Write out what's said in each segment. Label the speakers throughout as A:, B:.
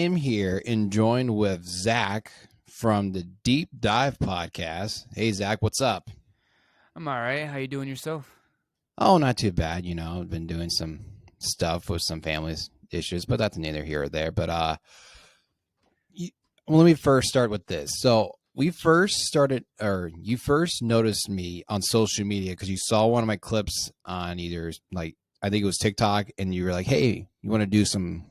A: am here and joined with Zach from the Deep Dive Podcast. Hey, Zach, what's up?
B: I'm all right. How you doing yourself?
A: Oh, not too bad. I've been doing some stuff with some family issues, but that's neither here or there. But let me first start with this. So you first noticed me on social media because you saw one of my clips on either I think it was TikTok, and you were like, "Hey, you want to do some?"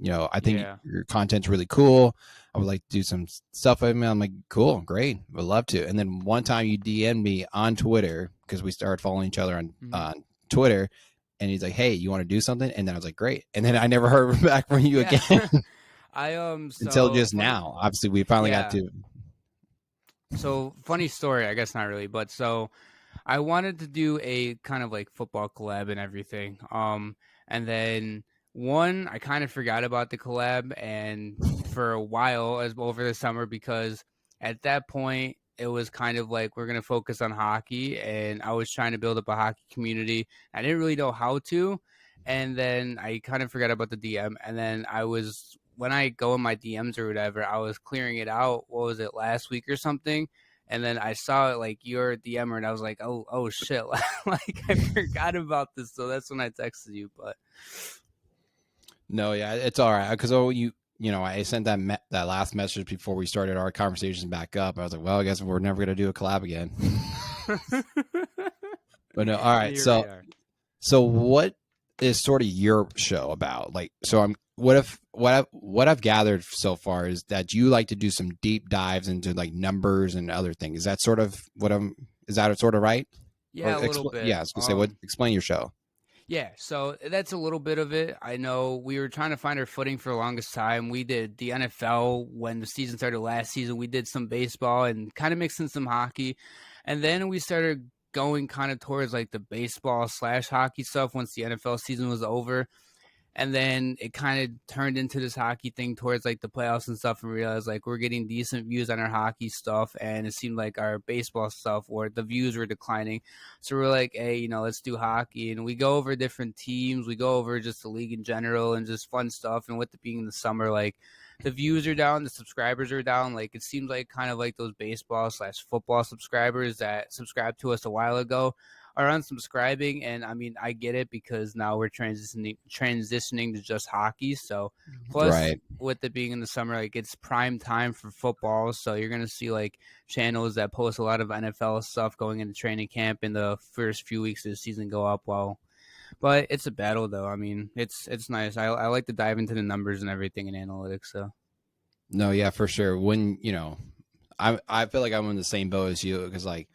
A: I think your content's really cool. I would like to do some stuff with me. I'm like, cool, great, would love to. And then one time you DM'd me on Twitter because we started following each other on Twitter, and he's like, "Hey, you want to do something?" And then I was like, "Great." And then I never heard back from you again. Until just now. Obviously, we finally got to.
B: So funny story, I guess not really, but so I wanted to do a kind of like football collab and everything. And then I kind of forgot about the collab and for a while over the summer because at that point it was kind of like we're gonna focus on hockey, and I was trying to build up a hockey community. I didn't really know how to, and then I kind of forgot about the DM, and then when I go in my DMs or whatever, I was clearing it out. What was it, last week or something? And then I saw it like your DMer, and I was like, oh shit, like I forgot about this. So that's when I texted you. But
A: no, yeah, it's all right because I sent that last message before we started our conversations back up. I was like, well, I guess we're never gonna do a collab again. But no, all right. So what is sort of your show about? What I've gathered so far is that you like to do some deep dives into like numbers and other things. Is that sort of right?
B: Yeah, a little bit.
A: Yeah, I was gonna say, explain your show.
B: Yeah, so that's a little bit of it. I know we were trying to find our footing for the longest time. We did the NFL when the season started last season. We did some baseball and kind of mixed in some hockey. And then we started going kind of towards like the baseball / hockey stuff once the NFL season was over. And then it kind of turned into this hockey thing towards like the playoffs and stuff, and realized like we're getting decent views on our hockey stuff, and it seemed like our baseball stuff or the views were declining. So we're like, hey, let's do hockey, and we go over different teams, we go over just the league in general and just fun stuff. And with it being the summer, like the views are down, the subscribers are down. Like it seems like kind of like those baseball / football subscribers that subscribed to us a while ago are unsubscribing. And I mean, I get it because now we're transitioning to just hockey. So plus with it being in the summer, like it's prime time for football. So you're going to see like channels that post a lot of NFL stuff going into training camp in the first few weeks of the season go up. But it's a battle though. I mean, it's nice. I like to dive into the numbers and everything in analytics. So
A: no, yeah, for sure. When, I feel like I'm in the same boat as you because like,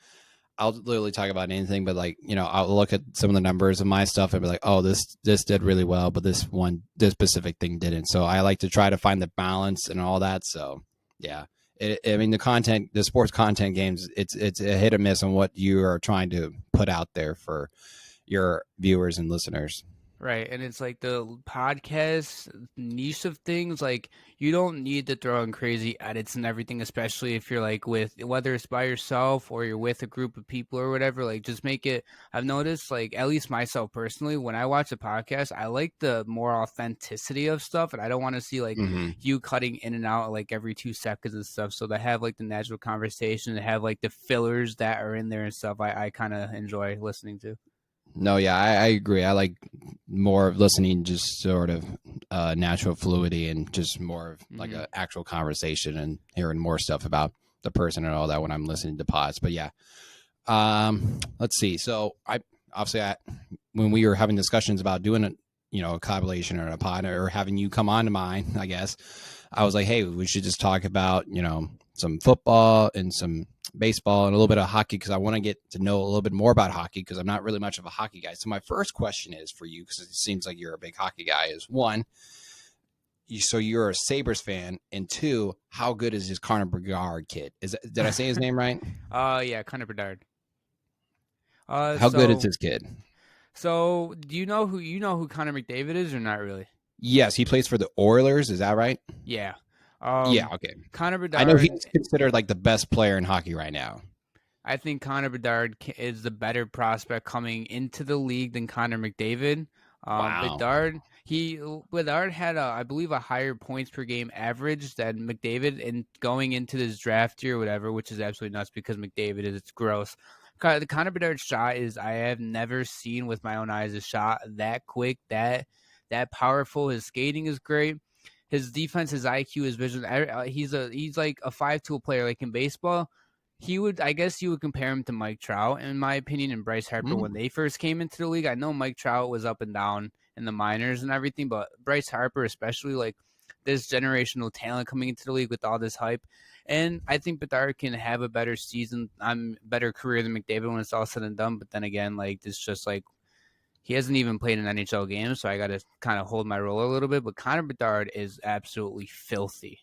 A: I'll literally talk about anything, but like, I'll look at some of the numbers of my stuff and be like, oh, this did really well, but this specific thing didn't. So I like to try to find the balance and all that. So yeah, the sports content games, it's a hit or miss on what you are trying to put out there for your viewers and listeners.
B: Right, and it's like the podcast niche of things, like you don't need to throw in crazy edits and everything, especially if you're like whether it's by yourself or you're with a group of people or whatever, like just make it. I've noticed, like at least myself personally, when I watch a podcast, I like the more authenticity of stuff, and I don't want to see like you cutting in and out like every 2 seconds and stuff. So they have like the natural conversation, they have like the fillers that are in there and stuff. I kind of enjoy listening to.
A: No, yeah, I agree. I like more of listening, just sort of natural fluidity and just more of like an actual conversation and hearing more stuff about the person and all that when I'm listening to pods. But yeah, let's see. So when we were having discussions about doing a collaboration or a pod or having you come on to mine, I guess I was like, hey, we should just talk about, some football and some baseball and a little bit of hockey because I want to get to know a little bit more about hockey because I'm not really much of a hockey guy. So my first question is for you, because it seems like you're a big hockey guy, is one, so you're a Sabres fan, and two, how good is this Connor Bedard kid? Did I say his name right?
B: Yeah, Connor Bedard.
A: How good is this kid?
B: So do you know who Connor McDavid is or not really?
A: Yes, he plays for the Oilers. Is that right?
B: Yeah.
A: Yeah, okay.
B: Connor Bedard.
A: I know he's considered like the best player in hockey right now.
B: I think Connor Bedard is the better prospect coming into the league than Connor McDavid.
A: Wow.
B: Bedard, Bedard had I believe a higher points per game average than McDavid, and going into this draft year or whatever, which is absolutely nuts because McDavid is it's gross. The Connor Bedard shot is I have never seen with my own eyes a shot that quick, that powerful. His skating is great. His defense, his IQ, his vision. He's like a 5-tool player, like in baseball. I guess you would compare him to Mike Trout, in my opinion, and Bryce Harper when they first came into the league. I know Mike Trout was up and down in the minors and everything, but Bryce Harper, especially, like this generational talent coming into the league with all this hype. And I think Bedard can have a better season, better career than McDavid when it's all said and done. But then again, like it's just like he hasn't even played an NHL game, so I got to kind of hold my roll a little bit. But Connor Bedard is absolutely filthy.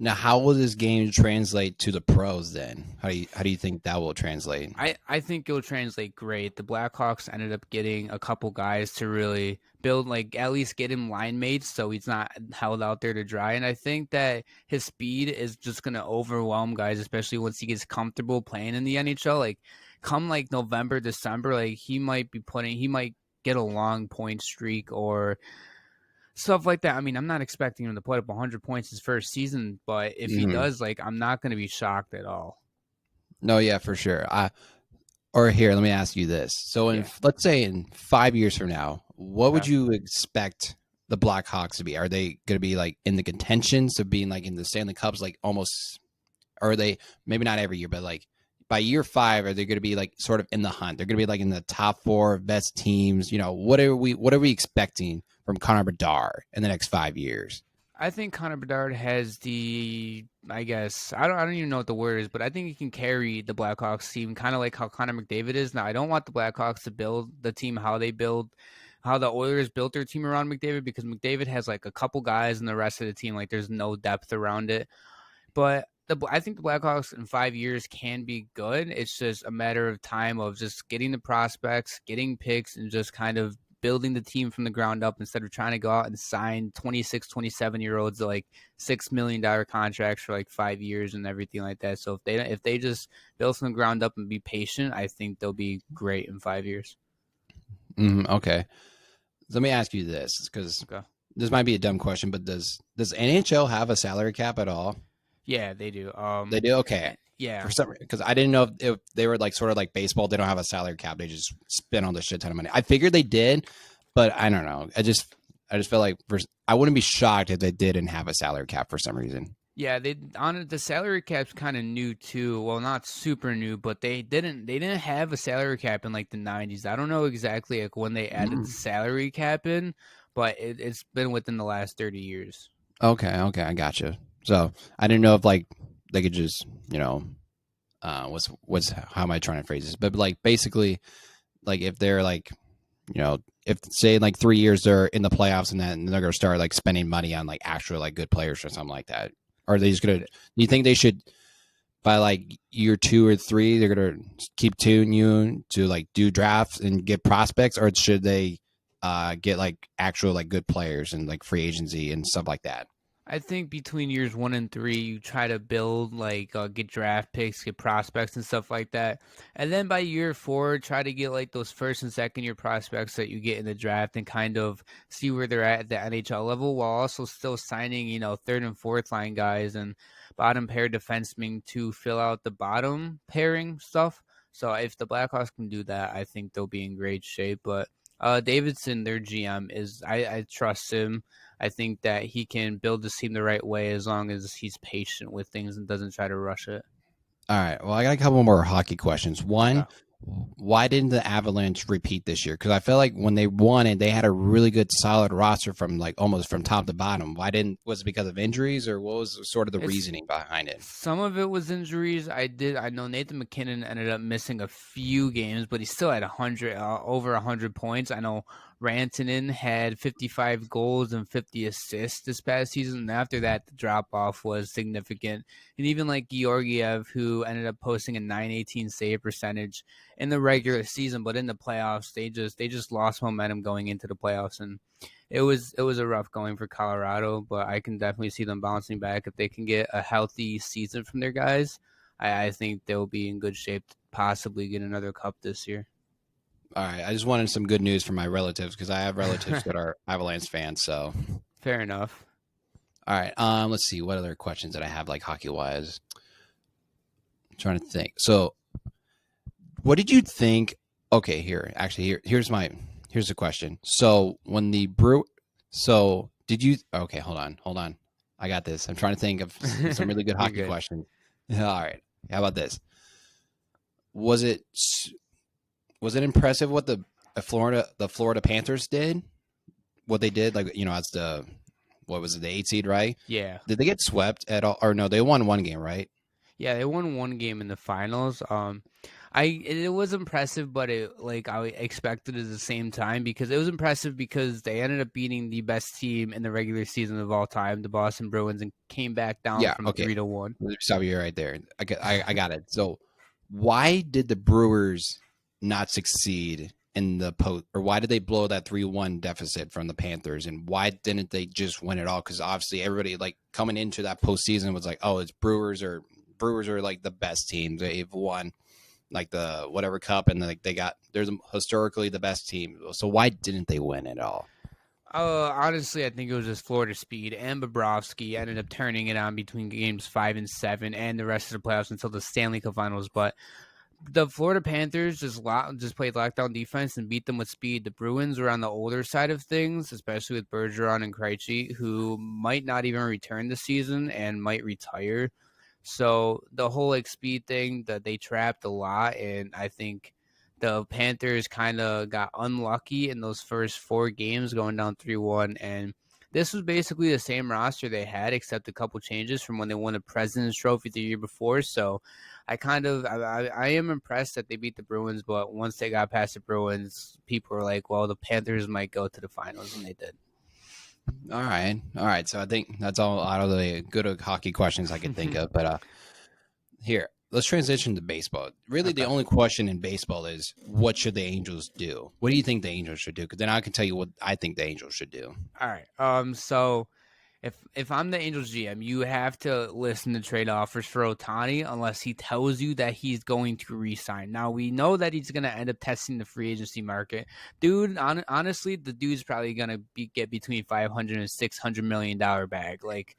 A: Now, how will this game translate to the pros then? How do you think that will translate?
B: I think it'll translate great. The Blackhawks ended up getting a couple guys to really build, like at least get him line mates so he's not held out there to dry. And I think that his speed is just going to overwhelm guys, especially once he gets comfortable playing in the NHL. Like come like November, December, like he might get a long point streak or stuff like that. I mean, I'm not expecting him to put up 100 points his first season, but if he does, like, I'm not going to be shocked at all.
A: No, yeah, for sure. Or here, let me ask you this. So, let's say in 5 years from now, what would you expect the Blackhawks to be? Are they going to be like in the contentions of being like in the Stanley Cups, like almost, or are they maybe not every year, but like by year 5, are they going to be like sort of in the hunt? They're going to be like in the top 4 best teams. You know, what are we expecting from Connor Bedard in the next 5 years?
B: I think Connor Bedard has I don't even know what the word is, but I think he can carry the Blackhawks team kind of like how Connor McDavid is. Now, I don't want the Blackhawks to build the team how the Oilers built their team around McDavid, because McDavid has like a couple guys and the rest of the team, like there's no depth around it. But I think the Blackhawks in 5 years can be good. It's just a matter of time of just getting the prospects, getting picks, and just kind of building the team from the ground up instead of trying to go out and sign 26, 27-year-olds to like $6 million contracts for like 5 years and everything like that. So if they just build from the ground up and be patient, I think they'll be great in 5 years.
A: Okay. Let me ask you this, because this might be a dumb question, but does NHL have a salary cap at all?
B: Yeah, they do.
A: They do? Okay.
B: Yeah.
A: For some, because I didn't know if they were like sort of like baseball. They don't have a salary cap. They just spend on the shit ton of money. I figured they did, but I don't know. I just felt like I wouldn't be shocked if they didn't have a salary cap for some reason.
B: Yeah, the salary cap's kind of new too. Well, not super new, but they didn't have a salary cap in like the 90s. I don't know exactly like when they added the salary cap in, but it's been within the last 30 years.
A: Okay, I gotcha. So I didn't know if like they could just, you know, what's how am I trying to phrase this? But like basically, like if they're like, you know, if say in like 3 years they're in the playoffs and then they're gonna start like spending money on like actual like good players or something like that. Are they just gonna? Do you think they should by like year 2 or 3 they're gonna keep tuning you to like do drafts and get prospects, or should they get like actual like good players and like free agency and stuff like that?
B: I think between years 1 and 3, you try to build like get draft picks, get prospects and stuff like that, and then by year 4, try to get like those first and second year prospects that you get in the draft and kind of see where they're at the NHL level, while also still signing, you know, third and fourth line guys and bottom pair defensemen to fill out the bottom pairing stuff. So if the Blackhawks can do that, I think they'll be in great shape. But Davidson, their GM, I trust him. I think that he can build this team the right way as long as he's patient with things and doesn't try to rush it.
A: All right. Well, I got a couple more hockey questions. One, why didn't the Avalanche repeat this year? Because I feel like when they won it, they had a really good, solid roster from like almost from top to bottom. Was it because of injuries, or what was sort of the reasoning behind it?
B: Some of it was injuries. I know Nathan McKinnon ended up missing a few games, but he still had over 100 points. I know Rantanen had 55 goals and 50 assists this past season. And after that, the drop-off was significant. And even like Georgiev, who ended up posting a .918 save percentage in the regular season, but in the playoffs, they just lost momentum going into the playoffs. And it was a rough going for Colorado, but I can definitely see them bouncing back. If they can get a healthy season from their guys, I think they'll be in good shape to possibly get another cup this year.
A: All right. I just wanted some good news from my relatives because I have relatives that are Avalanche fans. So,
B: Fair enough.
A: all right. Let's see. What other questions that I have, like hockey wise? I'm trying to think. So, what did you think? Okay, here's the question. So, when the did you? Okay, hold on. I got this. I'm trying to think of some really good
B: You're
A: hockey
B: good.
A: questions. All right. How about this? Was it impressive what the Florida Panthers did? What they did, like, as what was it, the 8 seed, right?
B: Yeah.
A: Did they get swept at all? Or no, they won one game, right?
B: Yeah, they won one game in the finals. It was impressive, but I expected at the same time because it was impressive because they ended up beating the best team in the regular season of all time, the Boston Bruins, and came back down
A: Yeah.
B: from
A: Okay.
B: 3-1.
A: Stop you right there. I got it. So, why did the Brewers not succeed in the post, or why did they blow that 3-1 deficit from the Panthers, and why didn't they just win it all? Because obviously everybody, like, coming into that postseason was like, oh, it's Brewers are like the best team. They've won like the whatever cup, and like they're historically the best team. So why didn't they win it all?
B: Honestly, I think it was just Florida speed, and Bobrovsky ended up turning it on between games 5 and 7 and the rest of the playoffs until the Stanley Cup Finals. But the Florida Panthers just played lockdown defense and beat them with speed. The Bruins were on the older side of things, especially with Bergeron and Krejci, who might not even return this season and might retire. So the whole speed thing, that they trapped a lot, and I think the Panthers kind of got unlucky in those first 4 games going down 3-1, and this was basically the same roster they had except a couple changes from when they won the President's Trophy the year before. So I am impressed that they beat the Bruins, but once they got past the Bruins, people were like, well, the Panthers might go to the finals, and they did.
A: All right. So I think that's all out of the good hockey questions I could think of. But here, let's transition to baseball. Really, the
B: Okay.
A: only question in baseball is, what should the Angels do? What do you think the Angels should do? Because then I can tell you what I think the Angels should do.
B: All right. So if I'm the Angels GM, you have to listen to trade offers for Ohtani unless he tells you that he's going to re-sign. Now, we know that he's going to end up testing the free agency market. Dude, honestly, the dude's probably going to get between $500 and $600 million bag. Like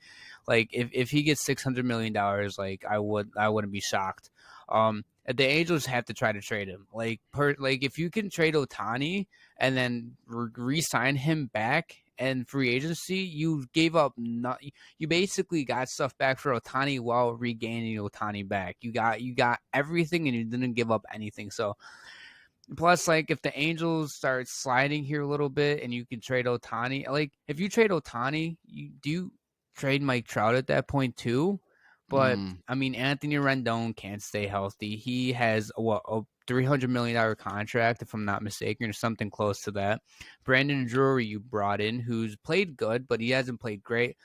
B: if he gets $600 million, like I wouldn't be shocked. The Angels have to try to trade him. Like if you can trade Ohtani and then re-sign him back and free agency, you gave up you basically got stuff back for Ohtani while regaining Ohtani back. You got everything and you didn't give up anything. So plus, like, if the Angels start sliding here a little bit and you can trade Ohtani, like if you trade Ohtani, you trade Mike Trout at that point too. But I mean, Anthony Rendon can't stay healthy. He has a $300 million contract, if I'm not mistaken, or something close to that. Brandon Drury you brought in, who's played good, but he hasn't played great.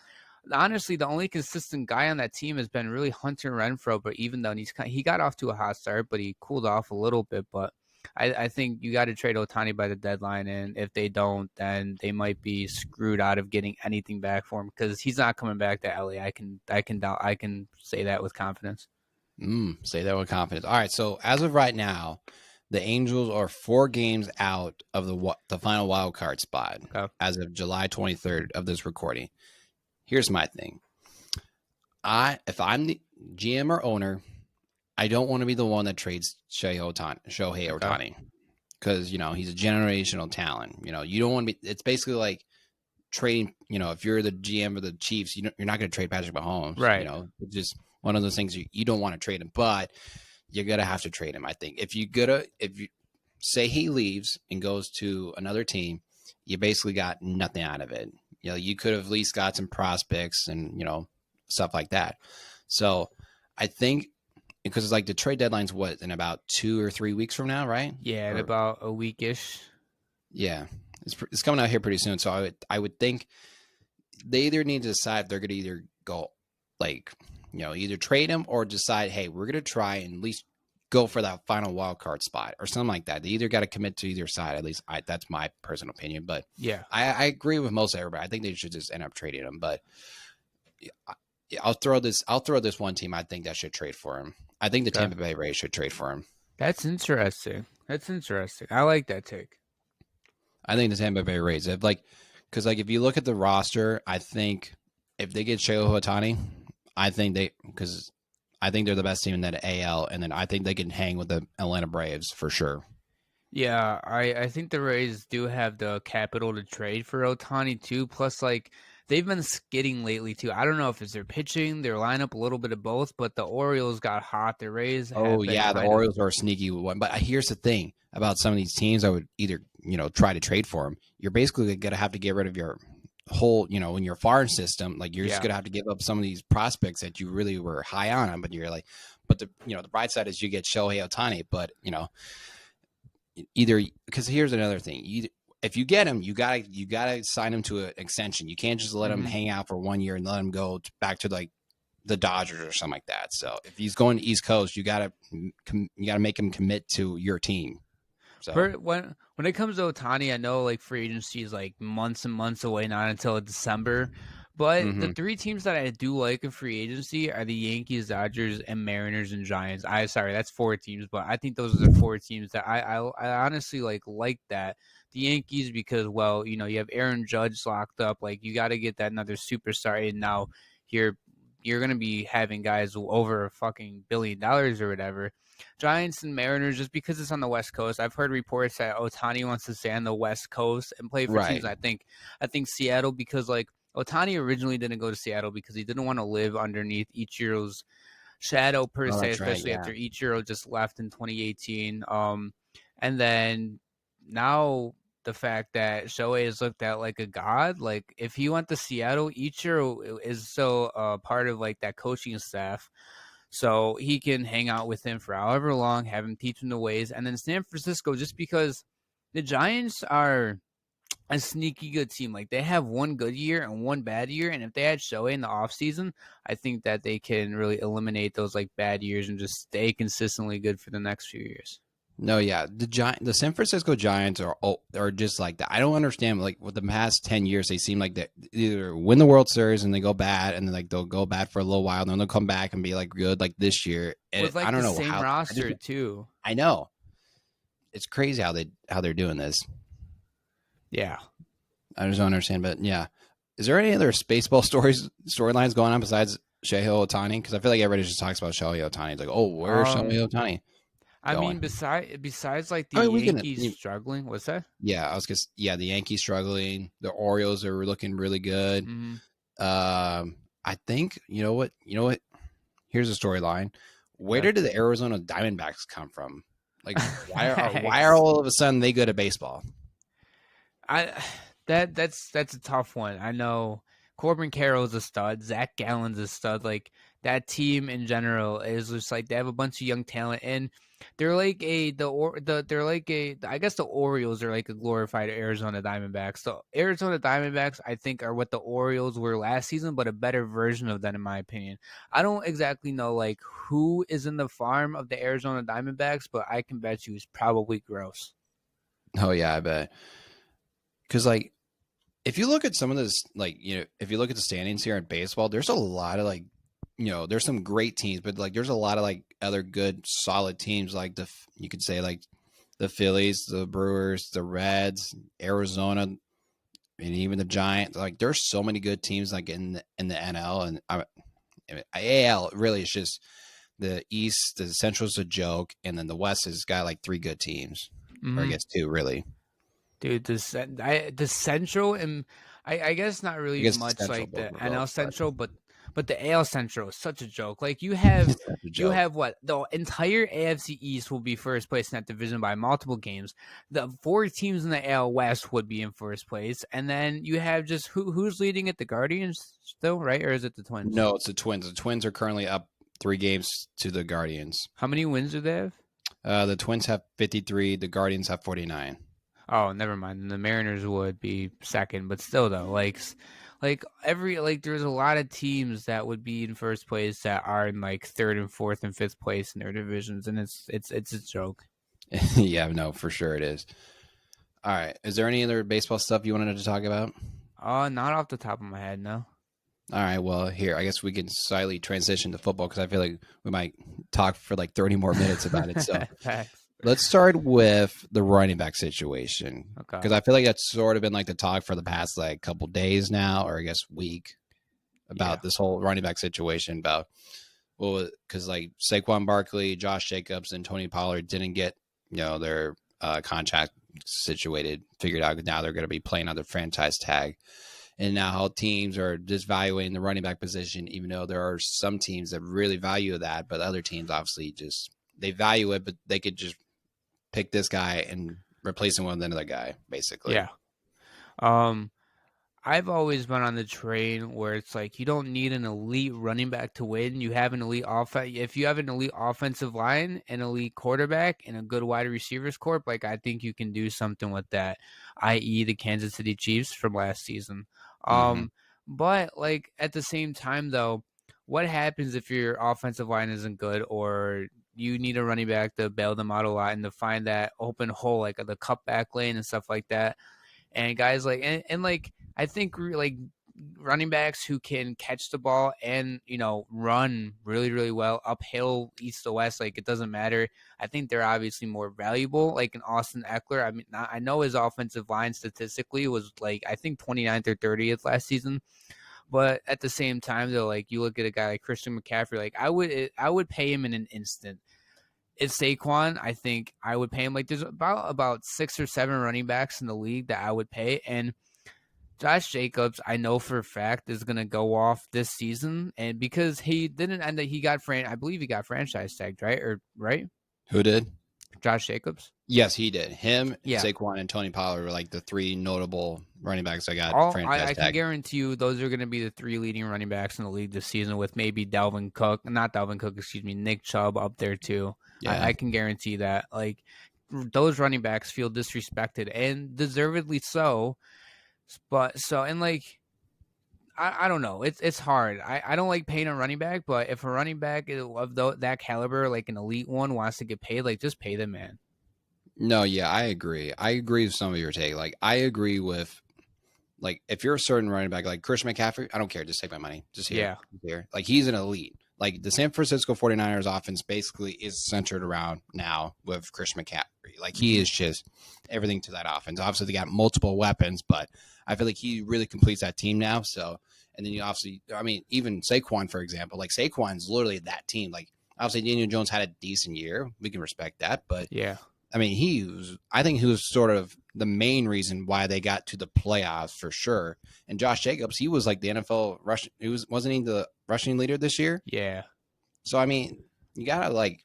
B: Honestly, the only consistent guy on that team has been really Hunter Renfroe. But even though he got off to a hot start, but he cooled off a little bit. But I think you got to trade Ohtani by the deadline, and if they don't, then they might be screwed out of getting anything back for him because he's not coming back to LA. I can say that with confidence.
A: Say that with confidence. All right. So as of right now, the Angels are 4 games out of the final wild card spot as of July 23rd of this recording. Here's my thing. If I'm the GM or owner, I don't want to be the one that trades Shohei Ohtani because, he's a generational talent. You don't want to be – it's basically like trading – if you're the GM of the Chiefs, you're not going to trade Patrick Mahomes.
B: Right.
A: It's just one of those things you don't want to trade him, but you're going to have to trade him, I think. If you say he leaves and goes to another team, you basically got nothing out of it. You could have at least got some prospects and, stuff like that. So I think – because it's like the trade deadline's in about 2 or 3 weeks from now, right?
B: Yeah, in about a weekish.
A: Yeah, it's coming out here pretty soon. So I would think they either need to decide if they're going to either go either trade him or decide, hey, we're going to try and at least go for that final wild card spot or something like that. They either got to commit to either side. At least that's my personal opinion. But
B: yeah,
A: I agree with most everybody. I think they should just end up trading him. But I'll throw this one team I think that should trade for him. I think the Tampa Bay Rays should trade for him.
B: That's interesting. That's interesting. I like that take.
A: I think the Tampa Bay Rays, because if you look at the roster, I think if they get Shohei Ohtani, because I think they're the best team in that AL, and then I think they can hang with the Atlanta Braves for sure.
B: Yeah, I think the Rays do have the capital to trade for Ohtani too. Plus, like they've been skidding lately too. I don't know if it's their pitching, their lineup, a little bit of both. But the Orioles got hot. The Rays
A: Oh
B: have been
A: yeah, the
B: kind of.
A: Orioles are a sneaky one. But here's the thing about some of these teams, I would either try to trade for them. You're basically gonna have to get rid of your whole in your farm system. Like you're just gonna have to give up some of these prospects that you really were high on. But you're like, but the the bright side is you get Shohei Ohtani. But either because here's another thing. If you get him, you gotta sign him to an extension. You can't just let him hang out for 1 year and let him go back to like the Dodgers or something like that. So if he's going to East Coast, you gotta make him commit to your team. So
B: When it comes to Ohtani, I know like free agency is like months and months away, not until December. But the three teams that I do like in free agency are the Yankees, Dodgers, and Mariners and Giants. Sorry, that's 4 teams, but I think those are the 4 teams that I honestly like that. The Yankees because you have Aaron Judge locked up. Like you got to get that another superstar in now. You're gonna be having guys over a fucking $1 billion or whatever. Giants and Mariners, just because it's on the West Coast. I've heard reports that Ohtani wants to stay on the West Coast and play for teams. I think Seattle, because like Ohtani originally didn't go to Seattle because he didn't want to live underneath Ichiro's shadow per se, especially after Ichiro just left in 2018. And then now the fact that Shohei is looked at like a god, like if he went to Seattle, Ichiro is still part of like that coaching staff. So he can hang out with him for however long, have him teach him the ways. And then San Francisco, just because the Giants are a sneaky good team. Like they have one good year and one bad year. And if they had Shohei in the offseason, I think that they can really eliminate those like bad years and just stay consistently good for the next few years.
A: No, yeah, the San Francisco Giants are just like that. I don't understand. Like with the past 10 years, they seem like they either win the World Series and they go bad, and then like they'll go bad for a little while, and then they'll come back and be like good, like this year. And
B: with like
A: I don't
B: the
A: know
B: same
A: how
B: roster too.
A: I know it's crazy how they're doing this.
B: Yeah,
A: I just don't understand. But yeah, is there any other baseball storylines going on besides Shohei Ohtani? Because I feel like everybody just talks about Shohei Ohtani. It's like, oh, where's Shohei Ohtani?
B: I mean, besides like the Yankees struggling, what's that?
A: Yeah, the Yankees struggling. The Orioles are looking really good. I think you know what. Here's a storyline. Where did the Arizona Diamondbacks come from? Like, why are all of a sudden they good at baseball?
B: That's a tough one. I know Corbin Carroll's a stud. Zach Gallen's a stud. Like that team in general is just like they have a bunch of young talent, and they're like I guess the Orioles are like a glorified Arizona Diamondbacks. So Arizona Diamondbacks, I think, are what the Orioles were last season, but a better version of that, in my opinion. I don't exactly know like who is in the farm of the Arizona Diamondbacks, but I can bet you it's probably gross.
A: Oh yeah, I bet. Because like, if you look at some of this, like if you look at the standings here in baseball, there's a lot of like. There's some great teams, but like there's a lot of like other good solid teams like you could say like the Phillies, the Brewers, the Reds, Arizona, and even the Giants. Like there's so many good teams like in the NL and AL. Really, it's just the East, the Central's a joke, and then the West has got like 3 good teams, or I guess 2 really.
B: Dude, the Central and I guess not really much like the NL Central, but the AL Central is such a joke. Like you have what the entire AFC East will be first place in that division by multiple games. The 4 teams in the AL West would be in first place, and then you have just who's leading it? The Guardians still, right? Or is it the Twins?
A: No, it's the Twins. The Twins are currently up 3 games to the Guardians.
B: How many wins do they
A: have? The Twins have 53. The Guardians have 49.
B: Oh, never mind. The Mariners would be second, but still though, there's a lot of teams that would be in first place that are in like 3rd and 4th and 5th place in their divisions, and it's a joke.
A: Yeah, no, for sure it is. All right, is there any other baseball stuff you wanted to talk about?
B: Not off the top of my head, no.
A: All right, well, here, I guess we can slightly transition to football because I feel like we might talk for like 30 more minutes about it. So, let's start with the running back situation.
B: Okay.
A: Because I feel like that's sort of been like the talk for the past like couple days now, or I guess week, about this whole running back situation. About because like Saquon Barkley, Josh Jacobs, and Tony Pollard didn't get their contract figured out. Now they're going to be playing under franchise tag. And now how teams are just valuing the running back position, even though there are some teams that really value that, but other teams obviously just they value it, but they could just pick this guy and replace him with another guy, basically.
B: Yeah. I've always been on the train where it's like you don't need an elite running back to win. You have an elite offense. If you have an elite offensive line, an elite quarterback, and a good wide receivers corp, like I think you can do something with that, i.e. the Kansas City Chiefs from last season. But like at the same time though, what happens if your offensive line isn't good or you need a running back to bail them out a lot and to find that open hole like the cutback lane and stuff like that? And guys like and like I think like running backs who can catch the ball and run really really well uphill east to west, like it doesn't matter. I think they're obviously more valuable. Like an Austin Eckler, I mean, I know his offensive line statistically was like I think 29th or 30th last season, but at the same time though, like you look at a guy like Christian McCaffrey, like I would pay him in an instant. It's Saquon. I think I would pay him. Like there's about 6 or 7 running backs in the league that I would pay. And Josh Jacobs, I know for a fact is going to go off this season. And because he didn't end up, I believe he got franchise tagged, right?
A: Who did?
B: Josh Jacobs.
A: Yes, he did. Him,
B: Yeah.
A: Saquon, and Tony Pollard were like the 3 notable running backs that got franchise
B: I
A: tag.
B: can guarantee you those are going to be the 3 leading running backs in the league this season with maybe Nick Chubb up there too. Yeah. I can guarantee that. Like those running backs feel disrespected and deservedly so. But I don't know. It's hard. I don't like paying a running back, but if a running back of that caliber, like an elite one, wants to get paid, like just pay them, man.
A: No, yeah, I agree. I agree with some of your take. Like I agree with like if you're a certain running back, like Christian McCaffrey, I don't care. Just take my money. Just here. Like he's an elite. Like the San Francisco 49ers offense basically is centered around now with Christian McCaffrey. Like he is just everything to that offense. Obviously they got multiple weapons, but I feel like he really completes that team now. So, and then you obviously, I mean, even Saquon, for example, like Saquon's literally that team. Like obviously Daniel Jones had a decent year. We can respect that, but yeah. I mean, I think he was sort of the main reason why they got to the playoffs for sure. And Josh Jacobs, he was like the NFL rushing. Wasn't he the rushing leader this year?
B: Yeah.
A: So I mean, you gotta like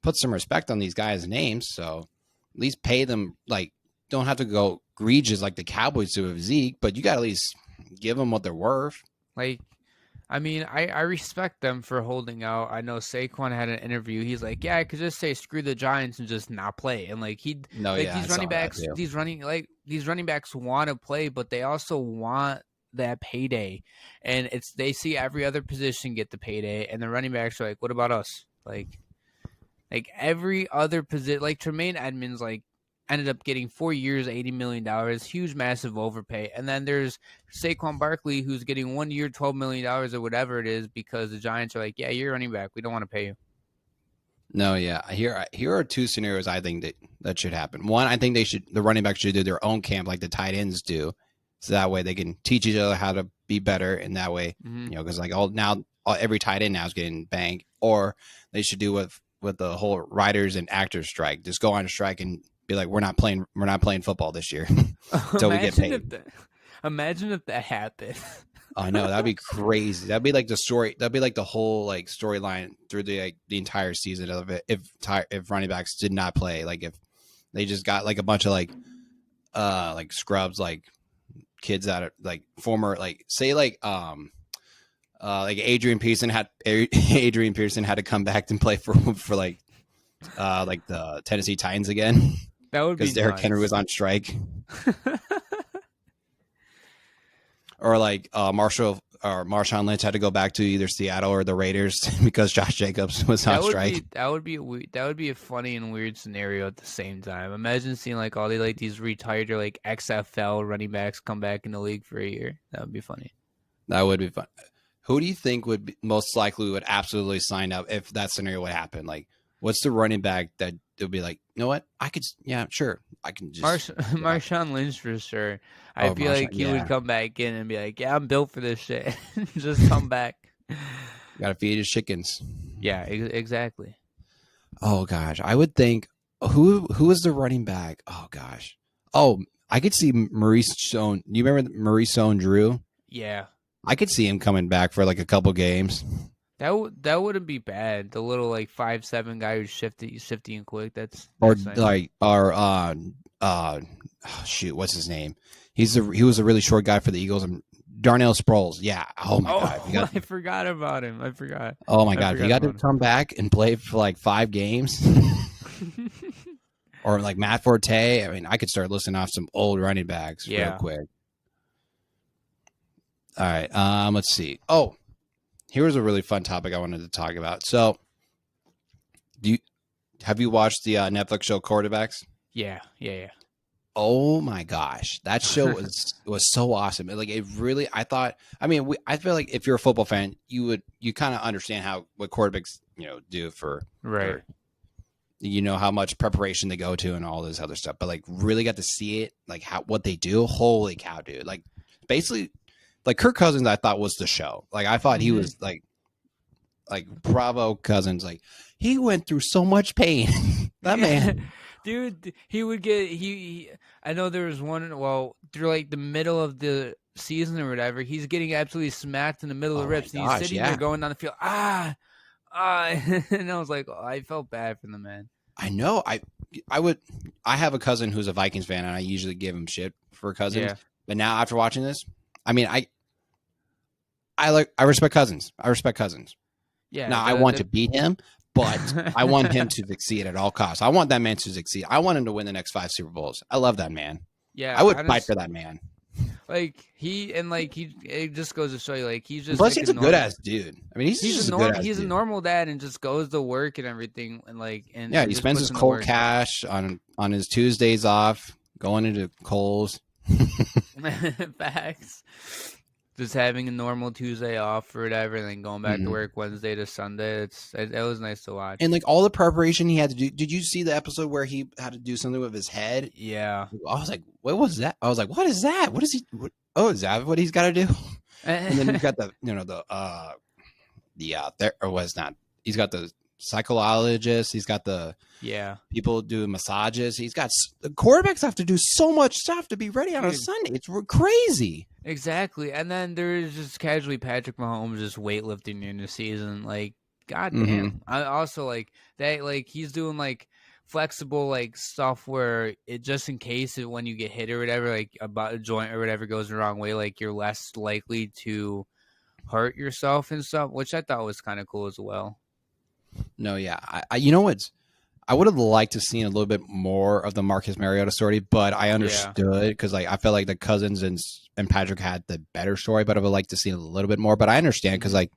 A: put some respect on these guys' names. So at least pay them. Like, don't have to go egregious like the Cowboys do with Zeke, but you gotta at least give them what they're worth.
B: Like. I mean, I respect them for holding out. I know Saquon had an interview. He's like, yeah, I could just say screw the Giants and just not play. And like these running backs want to play, but they also want that payday. And they see every other position get the payday, and the running backs are like, what about us? Like every other position, like Tremaine Edmonds, like ended up getting 4 years, $80 million, huge, massive overpay. And then there's Saquon Barkley, who's getting 1 year, $12 million or whatever it is, because the Giants are like, yeah, you're running back. We don't want to pay you.
A: No, yeah. Here are 2 scenarios I think that should happen. One, I think the running backs should do their own camp like the tight ends do. So that way they can teach each other how to be better. And that way, because like every tight end now is getting banged. Or they should do with the whole writers and actors strike. Just go on a strike and be like, we're not playing football this year until we get paid.
B: Imagine if that happened.
A: I know, that'd be crazy. That'd be like the story. That'd be like the whole like storyline through the entire season of it. If running backs did not play, like if they just got like a bunch of like scrubs, like kids that are like former, like say like Adrian Peterson had to come back and play for like the Tennessee Titans again.
B: That would be
A: because Derrick Henry was on strike. Or like Marshawn Lynch had to go back to either Seattle or the Raiders because Josh Jacobs was on strike.
B: That would be a funny and weird scenario at the same time. Imagine seeing like all these retired or like XFL running backs come back in the league for a year. That would be funny.
A: That would be fun. Who do you think would be most likely would absolutely sign up if that scenario would happen? Like, what's the running back that they'll be like, you know what? I could, yeah, sure. I can just.
B: Marshawn Lynch for sure. I feel
A: Marshawn,
B: like he would come back in and be like, yeah, I'm built for this shit. Just come back.
A: Got to feed his chickens.
B: Yeah, exactly.
A: Oh, gosh. I would think, who is the running back? Oh, gosh. Oh, I could see Maurice Stone. You remember Maurice Stone Drew?
B: Yeah.
A: I could see him coming back for like a couple games.
B: That wouldn't be bad. The little like 5'7" guy who's shifty and quick. That's
A: Or
B: nice.
A: like shoot, what's his name? He was a really short guy for the Eagles. And Darnell Sproles. Yeah. Oh my God.
B: I forgot about him. I forgot.
A: Oh my God. If he got to come back and play for like 5 games. Or like Matt Forte. I mean, I could start listing off some old running backs real quick. All right. Let's see. Oh, here's a really fun topic I wanted to talk about. So, have you watched the Netflix show Quarterbacks?
B: Yeah.
A: Oh my gosh, that show was so awesome. Like it really, I feel like if you're a football fan, you kind of understand what quarterbacks do for
B: right.
A: You know how much preparation they go to and all this other stuff, but like really got to see it, like what they do. Holy cow, dude! Like basically, like Kirk Cousins, I thought was the show. Like I thought he was like Bravo Cousins. Like he went through so much pain. That man,
B: dude, he would get I know there was one. Well, through like the middle of the season or whatever, he's getting absolutely smacked in the middle of the rips. And he's sitting there going down the field. And I was like, I felt bad for the man.
A: I know. I have a cousin who's a Vikings fan, and I usually give him shit for Cousins. Yeah. But now after watching this, I mean, I respect Cousins. I respect Cousins. Yeah. Now I want to beat him, but I want him to succeed at all costs. I want that man to succeed. I want him to win the next 5 Super Bowls. I love that man. Yeah. I would fight for that man.
B: Like it just goes to show you, like he's just.
A: Plus, he's a good ass dude. I mean, he's
B: a normal dad and just goes to work and everything, and
A: he spends his cold cash on his Tuesdays off, going into Kohl's.
B: Facts. Just having a normal Tuesday off or whatever, and then going back to work Wednesday to Sunday. It was nice to watch.
A: And like all the preparation he had to do. Did you see the episode where he had to do something with his head?
B: Yeah.
A: I was like, what was that? I was like, what is that? What is he? Is that what he's got to do? And then he's got he's got the psychologist. He's got the people doing massages. He's got the quarterbacks have to do so much stuff to be ready on a Sunday. It's crazy.
B: Exactly. And then there's just casually Patrick Mahomes just weightlifting in the season. Like, goddamn. I also like that. Like he's doing like flexible like stuff where it just in case when you get hit or whatever, like about a joint or whatever goes the wrong way, like you're less likely to hurt yourself and stuff, which I thought was kind of cool as well.
A: No, yeah. I would have liked to see a little bit more of the Marcus Mariota story, but I understood because like I felt like the Cousins and Patrick had the better story, but I would like to see a little bit more. But I understand because like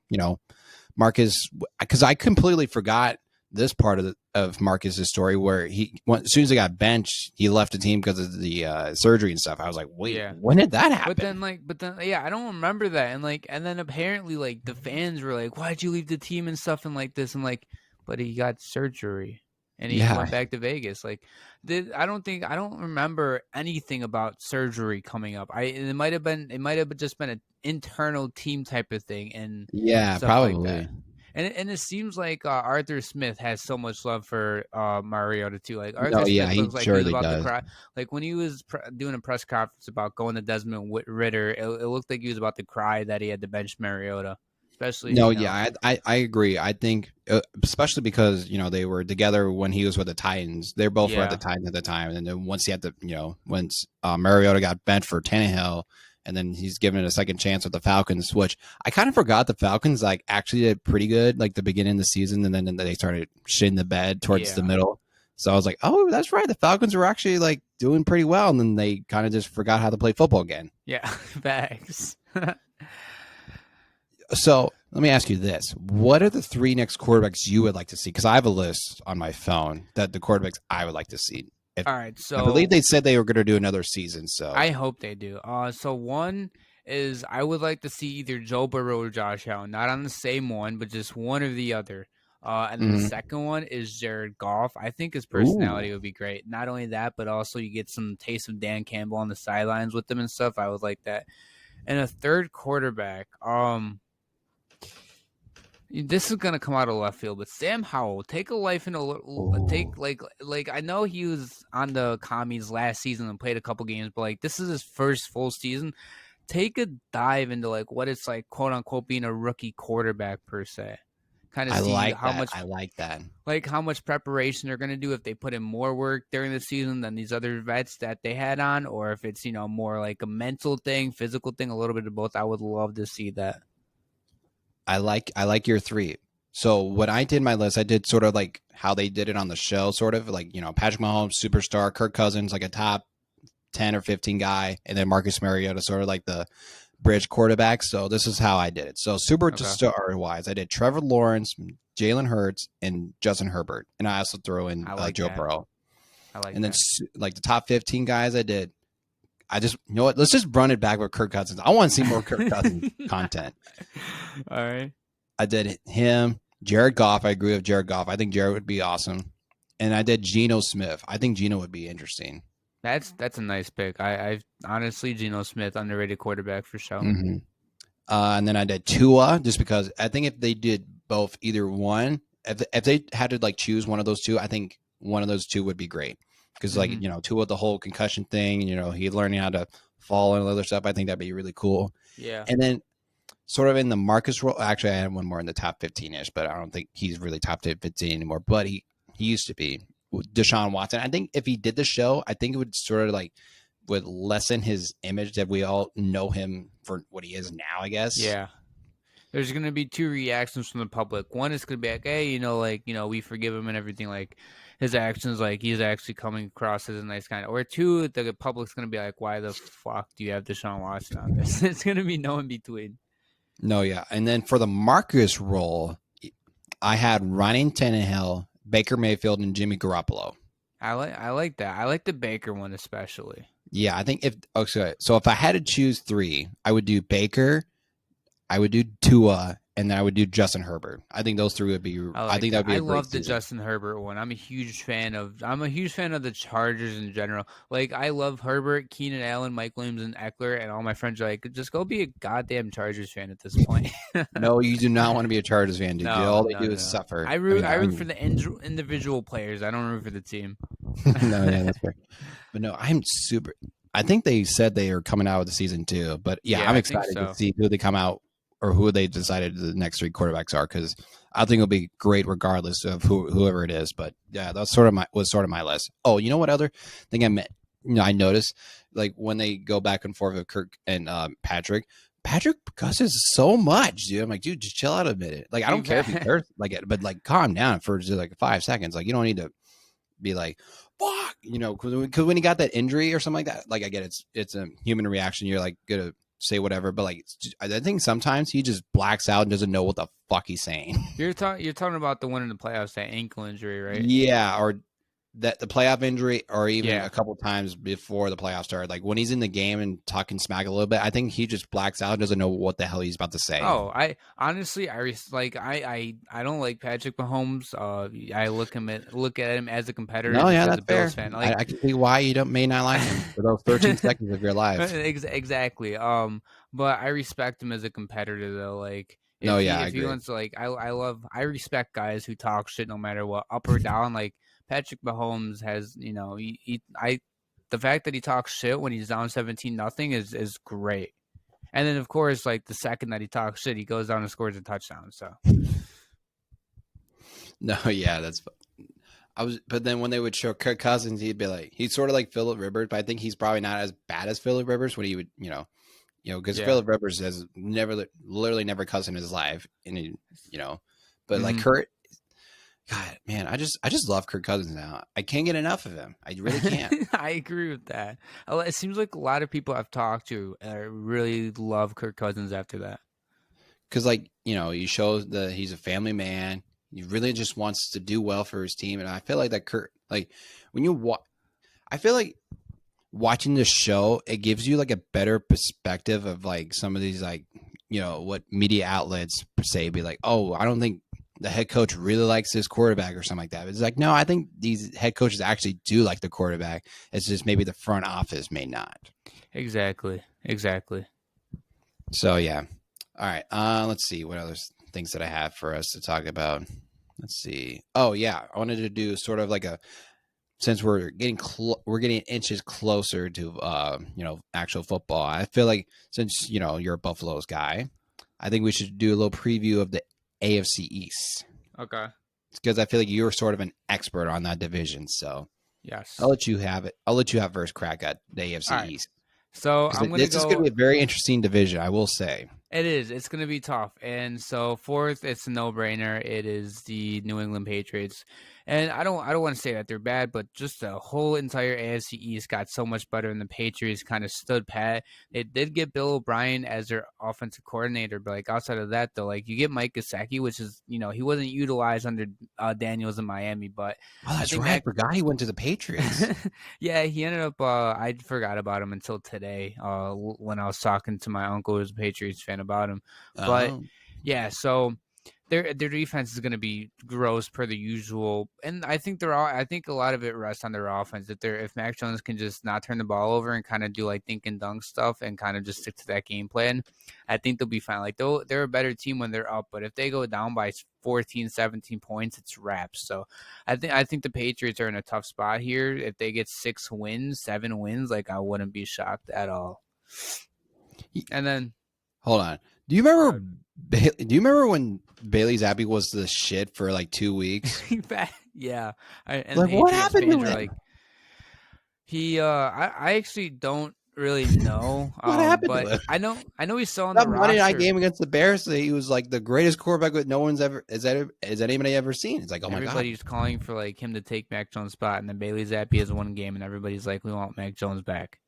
A: Marcus, because I completely forgot this part of Marcus's story where as soon as he got benched, he left the team because of the surgery and stuff. I was like, wait, when did that happen?
B: But then, I don't remember that. And then apparently, like the fans were like, "Why'd you leave the team and stuff and like this?" And like, but he got surgery and he went back to Vegas. Like, I don't remember anything about surgery coming up. It might have just been an internal team type of thing. And
A: probably.
B: Like and it seems like Arthur Smith has so much love for Mariota too. Like Arthur Smith looks like he was about to cry. Like when he was doing a press conference about going to Desmond Ridder, it looked like he was about to cry that he had to bench Mariota. Especially,
A: I agree. I think especially because they were together when he was with the Titans. They both were at the Titans at the time, and then once he had to, once Mariota got benched for Tannehill. And then he's given it a second chance with the Falcons, which I kind of forgot the Falcons like actually did pretty good like the beginning of the season, and then they started shitting the bed towards the middle. So I was like, oh, that's right. The Falcons were actually like doing pretty well, and then they kind of just forgot how to play football again.
B: Yeah, thanks.
A: So let me ask you this: what are the 3 next quarterbacks you would like to see? Because I have a list on my phone that the quarterbacks I would like to see.
B: All right, so
A: I believe they said they were going to do another season. So
B: I hope they do. So one is I would like to see either Joe Burrow or Josh Allen, not on the same one, but just one or the other. And then the second one is Jared Goff. I think his personality would be great. Not only that, but also you get some taste of Dan Campbell on the sidelines with them and stuff. I would like that. And a third quarterback. This is gonna come out of left field, but Sam Howell, take a life in a take like I know he was on the commies last season and played a couple games, but like this is his first full season. Take a dive into like what it's like, quote unquote, being a rookie quarterback per se. Kind of see how much
A: I like that.
B: Like how much preparation they're gonna do if they put in more work during the season than these other vets that they had on, or if it's more like a mental thing, physical thing, a little bit of both. I would love to see that.
A: I like your three. So when I did my list, I did sort of like how they did it on the show, sort of like, Patrick Mahomes, superstar, Kirk Cousins, like a top 10 or 15 guy, and then Marcus Mariota, sort of like the bridge quarterback. So this is how I did it. So superstar wise, I did Trevor Lawrence, Jalen Hurts, and Justin Herbert. And I also throw in Joe Burrow.
B: I like
A: and
B: that.
A: then like the top 15 guys I just, let's just run it back with Kirk Cousins. I want to see more Kirk Cousins content.
B: All right.
A: I did him, Jared Goff. I agree with Jared Goff. I think Jared would be awesome. And I did Geno Smith. I think Geno would be interesting.
B: That's a nice pick. I honestly, Geno Smith, underrated quarterback for sure.
A: Mm-hmm. And then I did Tua, just because I think if they did both, either one, if they had to like choose one of those two, I think one of those two would be great. Because, Tua, the whole concussion thing, he learning how to fall and other stuff, I think that'd be really cool.
B: Yeah.
A: And then sort of in the Marcus role, actually, I had one more in the top 15-ish, but I don't think he's really top 15 anymore. But he used to be. Deshaun Watson. I think if he did the show, I think it would sort of like would lessen his image that we all know him for what he is now, I guess.
B: Yeah. There's going to be two reactions from the public. One is going to be like, hey, we forgive him and everything. Like, his actions, like, he's actually coming across as a nice guy. Or two, the public's going to be like, why the fuck do you have Deshaun Watson on this? It's going to be no in between.
A: No, yeah. And then for the Marcus role, I had Ryan Tannehill, Baker Mayfield, and Jimmy Garoppolo.
B: I like that. I like the Baker one especially.
A: Yeah, I think so if I had to choose three, I would do Baker, I would do Tua, and then I would do Justin Herbert. I think those three would be. I think that would be. I
B: love the
A: season.
B: Justin Herbert one. I'm a huge fan of the Chargers in general. Like, I love Herbert, Keenan Allen, Mike Williams, and Eckler, and all my friends are like, just go be a goddamn Chargers fan at this point.
A: No, you do not want to be a Chargers fan, dude. All they do is suffer.
B: I root for the individual players. I don't root for the team.
A: No, yeah, that's fair. But no, I'm super. I think they said they are coming out with the season 2, but I'm excited to see who they come out or who they decided the next 3 quarterbacks are, because I think it'll be great regardless of whoever it is. But yeah, that's was sort of my list. Oh, you know what other thing I noticed, like when they go back and forth with Kirk and Patrick cusses so much, dude. I'm like, dude, just chill out a minute. Like, I don't care if he cares, but like, calm down for just like 5 seconds. Like, you don't need to be like, fuck, because when he got that injury or something like that, like, I get it's a human reaction. You're like gonna say whatever, but like, I think sometimes he just blacks out and doesn't know what the fuck he's saying.
B: You're talking about the one in the playoffs, that ankle injury, right?
A: Yeah, or that the playoff injury, or even a couple times before the playoffs started, like when he's in the game and talking smack a little bit, I think he just blacks out and doesn't know what the hell he's about to say.
B: Oh, I honestly, I don't like Patrick Mahomes. I look at him as a competitor.
A: No, yeah, that's fair. Fan. Like, I can see why you may not like him for those 13 seconds of your life.
B: Exactly. But I respect him as a competitor, though. Like, if he wants to, like, I respect guys who talk shit no matter what, up or down. Like, Patrick Mahomes has, the fact that he talks shit when he's down 17-0 is great. And then, of course, like, the second that he talks shit, he goes down and scores a touchdown. So,
A: no, yeah, that's. But then when they would show Kirk Cousins, he'd be like, he's sort of like Phillip Rivers, but I think he's probably not as bad as Phillip Rivers when he would, because Phillip Rivers has literally never cussed in his life, and but like Kurt. God, man, I just love Kirk Cousins now. I can't get enough of him. I really can't.
B: I agree with that. It seems like a lot of people I've talked to really love Kirk Cousins after that.
A: Because, like, he shows that he's a family man. He really just wants to do well for his team. And I feel like that Kirk, like, when you I feel like watching this show, it gives you, like, a better perspective of, like, some of these, like, what media outlets per se be like, oh, I don't think the head coach really likes his quarterback or something like that. It's like, no, I think these head coaches actually do like the quarterback. It's just maybe the front office may not.
B: Exactly.
A: So yeah. All right. Let's see what other things that I have for us to talk about. Let's see. Oh yeah, I wanted to do sort of like since we're getting inches closer to actual football. I feel like since you're a Buffaloes guy, I think we should do a little preview of the AFC East.
B: Okay.
A: Because I feel like you're sort of an expert on that division. So
B: yes,
A: I'll let you have it. I'll let you have first crack at the AFC East.
B: So
A: this is going to be a very interesting division, I will say.
B: It is. It's going to be tough. And so fourth, it's a no-brainer. It is the New England Patriots. And I don't want to say that they're bad, but just the whole entire AFC East got so much better, and the Patriots kind of stood pat. They did get Bill O'Brien as their offensive coordinator, but like outside of that, though, like you get Mike Gesicki, which is he wasn't utilized under Daniels in Miami, but
A: that's right. I forgot he went to the Patriots.
B: Yeah, he ended up. I forgot about him until today when I was talking to my uncle, who's a Patriots fan, about him. But yeah, so their defense is going to be gross per the usual, and I think I think a lot of it rests on their offense. If Mac Jones can just not turn the ball over and kind of do like dink and dunk stuff and kind of just stick to that game plan, I think they'll be fine. Like they're a better team when they're up, but if they go down by 14, 17 points, it's wraps. So I think the Patriots are in a tough spot here. If they get 6 wins, 7 wins, like I wouldn't be shocked at all. And then
A: hold on. Do you remember when Bailey Zappi was the shit for like 2 weeks?
B: Yeah.
A: What happened to him?
B: Like, I actually don't really know.
A: What happened to him?
B: I know he's still on the roster.
A: Monday night game against the Bears, he was like the greatest quarterback that no one's ever has anybody ever seen. It's like, oh my god,
B: everybody's calling for like him to take Mac Jones' spot, and then Bailey Zappi has 1 game, and everybody's like, we want Mac Jones back.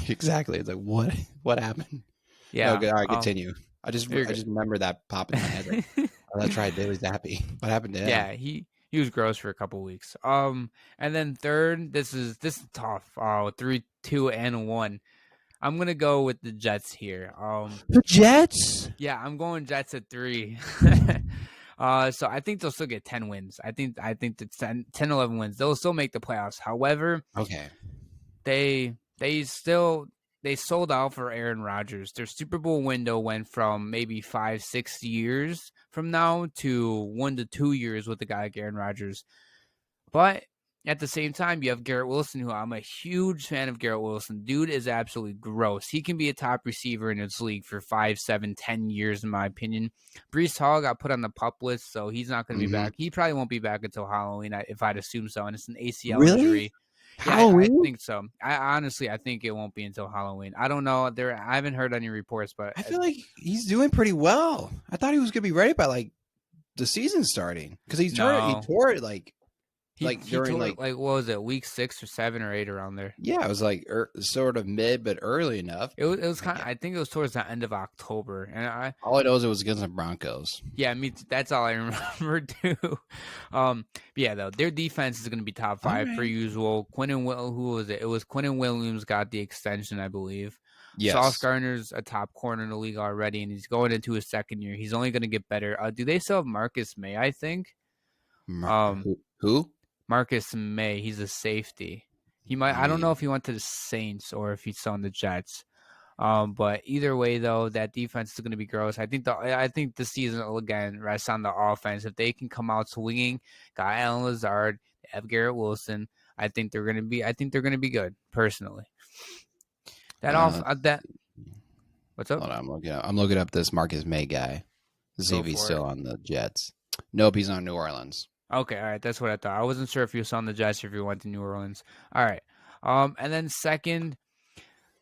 A: Exactly. It's like what happened?
B: Yeah.
A: Okay, all right, continue. I just remember that pop in my head. Like, oh, that's right, Bailey Zappi. What happened to him?
B: Yeah, he was gross for a couple weeks. And then third, this is tough. 3, 2, and 1. I'm gonna go with the Jets here.
A: The Jets?
B: Yeah, I'm going Jets at 3. So I think they'll still get 10 wins. I think the 10, 11 wins. They'll still make the playoffs. However,
A: okay,
B: they sold out for Aaron Rodgers. Their Super Bowl window went from maybe 5-6 years from now to 1 to 2 years with a guy like Aaron Rodgers. But at the same time, you have Garrett Wilson, who I'm a huge fan of. Garrett Wilson. Dude is absolutely gross. He can be a top receiver in his league for 5, 7, 10 years, in my opinion. Breece Hall got put on the PUP list, so he's not going to be back. He probably won't be back until Halloween, if I'd assume so, and it's an ACL injury. Yeah, I think so. I think it won't be until Halloween. I don't know. I haven't heard any reports, but
A: I feel like he's doing pretty well. I thought he was going to be ready by like the season starting because he tore it like during like
B: what was it, week 6 or 7 or 8 around there?
A: Yeah, it was like sort of mid, but early enough.
B: It was kind of. I think it was towards the end of October, and
A: all I know is it was against the Broncos.
B: Yeah, that's all I remember too. Yeah, though their defense is going to be top 5 per usual. Who was it? It was Quinnen Williams got the extension, I believe. Yes. Sauce Gardner's a top corner in the league already, and he's going into his second year. He's only going to get better. Do they still have Marcus May? I think.
A: Who?
B: Marcus May. He's a safety. He might. I don't know if he went to the Saints or if he's still on the Jets. But either way, though, that defense is going to be gross. I think the season again rests on the offense. If they can come out swinging, got Allen Lazard, have Garrett Wilson. I think they're going to be good. Personally, what's up?
A: Hold on, I'm looking up this Marcus May guy. See if he's still on the Jets. Nope, he's on New Orleans.
B: Okay, all right, that's what I thought. I wasn't sure if he was on the Jets or if he went to New Orleans. All right, and then second,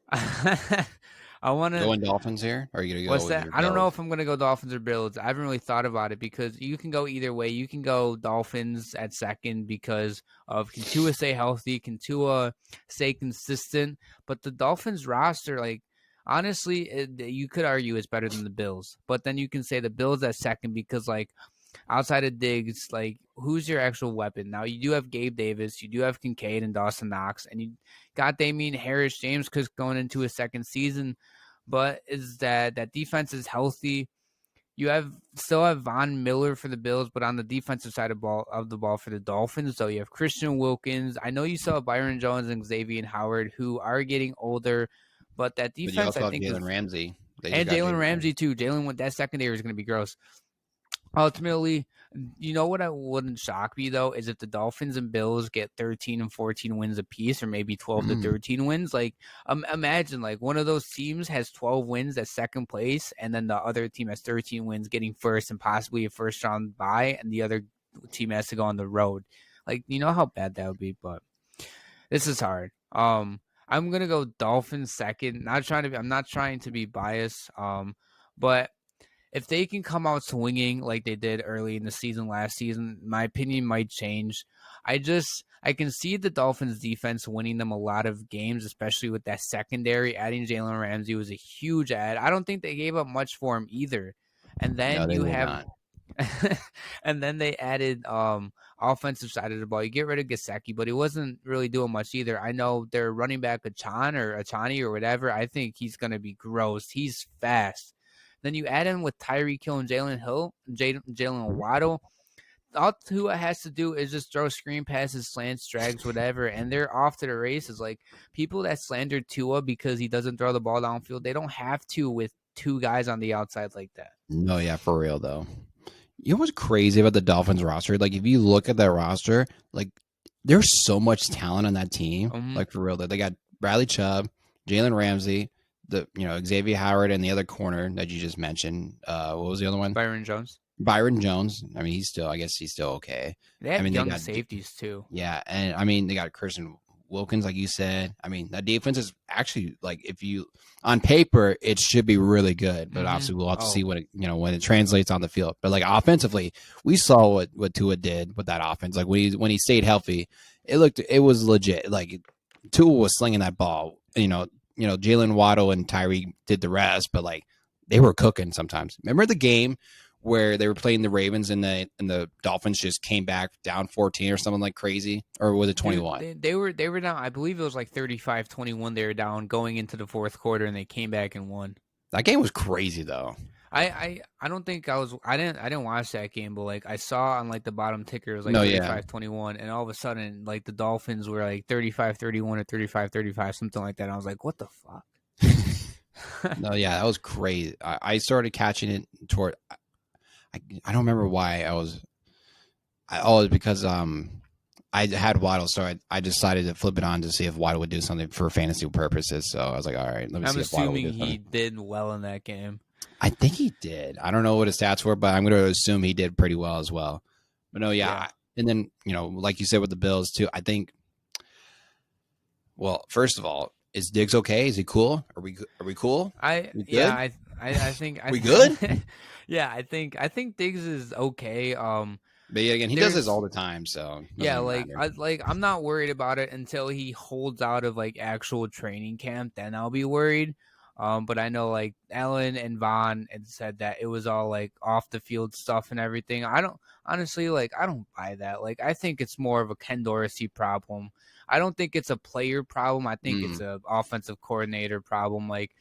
B: I want to
A: going Dolphins here. Or are you gonna go?
B: What's that? I don't know if I'm gonna go Dolphins or Bills. I haven't really thought about it because you can go either way. You can go Dolphins at second because of can Tua stay healthy, can Tua stay consistent. But the Dolphins roster, like honestly, you could argue it's better than the Bills. But then you can say the Bills at second because like. Outside of Diggs, like who's your actual weapon? Now you do have Gabe Davis, you do have Kincaid and Dawson Knox, and you got Damian Harris, James Cook going into his second season. But is that defense is healthy? still have Von Miller for the Bills, but on the defensive side of the ball for the Dolphins, so you have Christian Wilkins. I know you saw Byron Jones and Xavier Howard, who are getting older, but that
A: But you
B: defense I
A: also have
B: think is,
A: Jalen Ramsey. They just
B: and
A: got
B: Jalen
A: Jalen Ramsey.
B: Ramsey too. That secondary is going to be gross. Ultimately, you know what I wouldn't shock me though is if the Dolphins and Bills get 13 and 14 wins apiece, or maybe 12 to 13 wins. Like, imagine like one of those teams has 12 wins at second place, and then the other team has 13 wins, getting first and possibly a first round bye, and the other team has to go on the road. Like, you know how bad that would be. But this is hard. I'm gonna go Dolphins second. I'm not trying to be biased. But if they can come out swinging like they did early in the season last season, my opinion might change. I can see the Dolphins defense winning them a lot of games, especially with that secondary. Adding Jalen Ramsey was a huge add. I don't think they gave up much for him either. And then
A: No, they
B: you
A: did
B: have
A: not.
B: and then they added offensive side of the ball. You get rid of Gesicki, but he wasn't really doing much either. I know their running back Achani or whatever. I think he's gonna be gross. He's fast. Then you add in with Tyreek Hill and Jalen Waddle. All Tua has to do is just throw screen passes, slants, drags, whatever, and they're off to the races. Like, people that slander Tua because he doesn't throw the ball downfield, they don't have to with two guys on the outside like that.
A: No, yeah, for real though. You know what's crazy about the Dolphins roster? Like, if you look at that roster, like, there's so much talent on that team. Like, for real, they got Bradley Chubb, Jalen Ramsey, Xavier Howard, and the other corner that you just mentioned. What was the other one?
B: Byron Jones.
A: I mean, I guess he's still okay.
B: They have young
A: they got
B: safeties too.
A: Yeah, and I mean, they got Christian Wilkins, like you said. I mean, that defense is actually, like, if you on paper it should be really good, but obviously we'll have to see when it translates on the field. But like offensively, we saw what Tua did with that offense. Like when he stayed healthy, it was legit. Like Tua was slinging that ball. Jalen Waddle and Tyreek did the rest, but like they were cooking sometimes. Remember the game where they were playing the Ravens and the Dolphins just came back down 14 or something like crazy, or was it 21?
B: They were down. I believe it was like 35-21. They were down going into the fourth quarter, and they came back and won.
A: That game was crazy though.
B: I don't think I didn't watch that game, but like I saw on like the bottom ticker it was like 35-21, and all of a sudden like the Dolphins were like 35-31 or 35-35, something like that. And I was like, what the fuck?
A: No, yeah, that was crazy. I started catching it toward. I don't remember why it was because I had Waddle, so I decided to flip it on to see if Waddle would do something for fantasy purposes. So I was like, all right, let me see if Waddle would do something.
B: I'm assuming he did well in that game.
A: I think he did. I don't know what his stats were, but I'm going to assume he did pretty well as well. But no, yeah. And then, like you said with the Bills too, I think, well, first of all, is Diggs okay? Is he cool? Are we cool?
B: I think
A: we good?
B: Yeah, I think Diggs is okay.
A: But yeah, again, he does this all the time, so
B: yeah, I'm not worried about it until he holds out of like actual training camp. Then I'll be worried. But I know like Ellen and Vaughn had said that it was all like off the field stuff and everything. I don't buy that. Like, I think it's more of a Ken Dorsey problem. I don't think it's a player problem. I think it's an offensive coordinator problem. Like,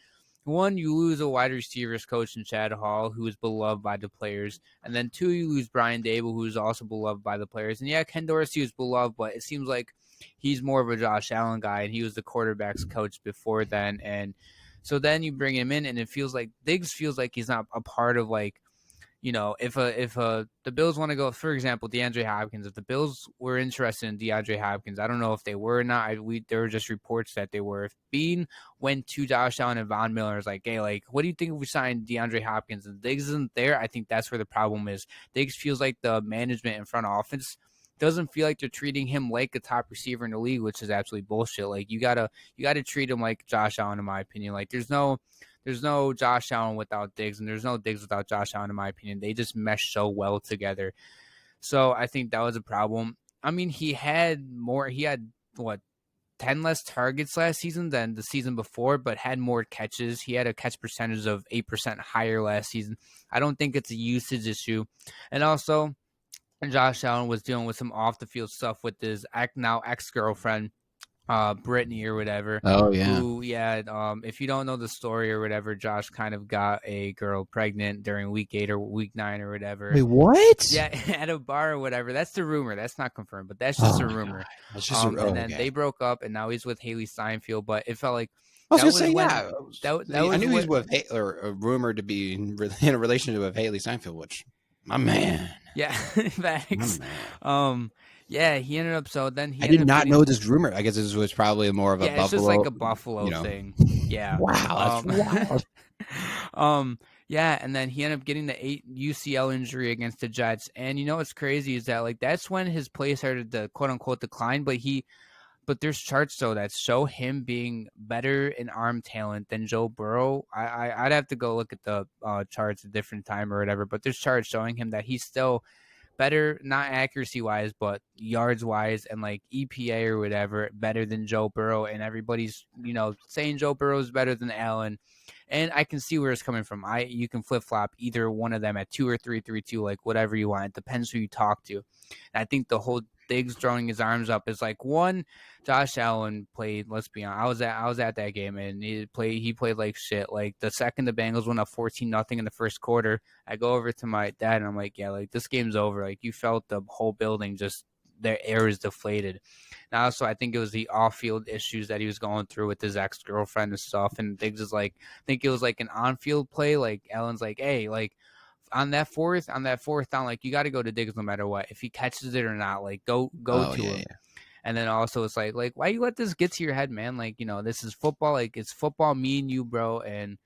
B: one, you lose a wide receivers coach in Chad Hall, who is beloved by the players. And then two, you lose Brian Dable, who is also beloved by the players. And yeah, Ken Dorsey is beloved, but it seems like he's more of a Josh Allen guy, and he was the quarterback's coach before then. And so then you bring him in, and it feels like Diggs feels like he's not a part of, like, if the Bills want to go, for example, DeAndre Hopkins. If the Bills were interested in DeAndre Hopkins, I don't know if they were or not. There were just reports that they were. If Bean went to Josh Allen and Von Miller, is like, hey, like, what do you think if we signed DeAndre Hopkins? And Diggs isn't there. I think that's where the problem is. Diggs feels like the management in front office doesn't feel like they're treating him like a top receiver in the league, which is absolutely bullshit. Like, you gotta treat him like Josh Allen, in my opinion. Like, there's no Josh Allen without Diggs, and there's no Diggs without Josh Allen, in my opinion. They just mesh so well together. So I think that was a problem. I mean, he had 10 less targets last season than the season before, but had more catches. He had a catch percentage of 8% higher last season. I don't think it's a usage issue. And also, Josh Allen was dealing with some off the field stuff with his now ex-girlfriend. Brittany or whatever.
A: Oh yeah.
B: Who, if you don't know the story or whatever, Josh kind of got a girl pregnant during week 8 or week 9 or whatever.
A: Wait, what?
B: Yeah, at a bar or whatever. That's the rumor. That's not confirmed, but that's just a rumor.
A: That's just
B: And then they broke up, and now he's with Haley Steinfeld. But it felt like
A: I was
B: that
A: gonna
B: was
A: say
B: when-
A: yeah.
B: I
A: knew he was with rumored to be in a relationship with Haley Steinfeld, which my man.
B: Yeah, facts.
A: My man.
B: Yeah, he ended up. So then he.
A: I did not know this rumor. I guess this was probably more of a Buffalo.
B: It's just like a Buffalo thing. Yeah.
A: Wow, that's wild.
B: Yeah, and then he ended up getting the UCL injury against the Jets. And you know what's crazy is that like that's when his play started to quote unquote decline. But there's charts though that show him being better in arm talent than Joe Burrow. I'd have to go look at the charts a different time or whatever. But there's charts showing him that he's still better, not accuracy wise, but yards wise and like EPA or whatever, better than Joe Burrow. And everybody's, saying Joe Burrow is better than Allen. And I can see where it's coming from. You can flip flop either one of them at 2 or 3-3-2, like whatever you want. It depends who you talk to. And I think the whole Diggs throwing his arms up is like one. Josh Allen played. Let's be honest. I was at that game and he played like shit. Like the second the Bengals went up 14-0 in the first quarter, I go over to my dad and I'm like, yeah, like this game's over. Like you felt the whole building just their air is deflated. Now, so I think it was the off-field issues that he was going through with his ex-girlfriend and stuff. And Diggs is like, I think it was like an on-field play. Like Allen's like, hey, like. On that fourth down, like you got to go to Diggs no matter what. If he catches it or not, like go to him. Yeah. And then also it's like why you let this get to your head, man? Like this is football. Like it's football, me and you, bro. And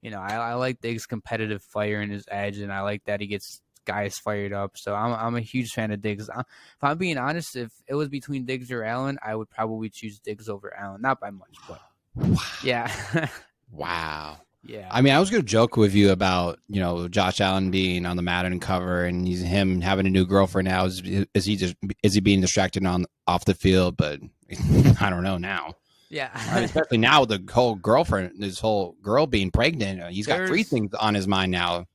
B: I like Diggs' competitive fire and his edge, and I like that he gets guys fired up. So I'm a huge fan of Diggs. If I'm being honest, if it was between Diggs or Allen, I would probably choose Diggs over Allen. Not by much, but yeah.
A: Wow.
B: Yeah.
A: I mean, I was going to joke with you about, Josh Allen being on the Madden cover and him having a new girlfriend now. Is he being distracted off the field? But I don't know now.
B: Yeah.
A: Especially now with this whole girl being pregnant. He's got 3 things on his mind now.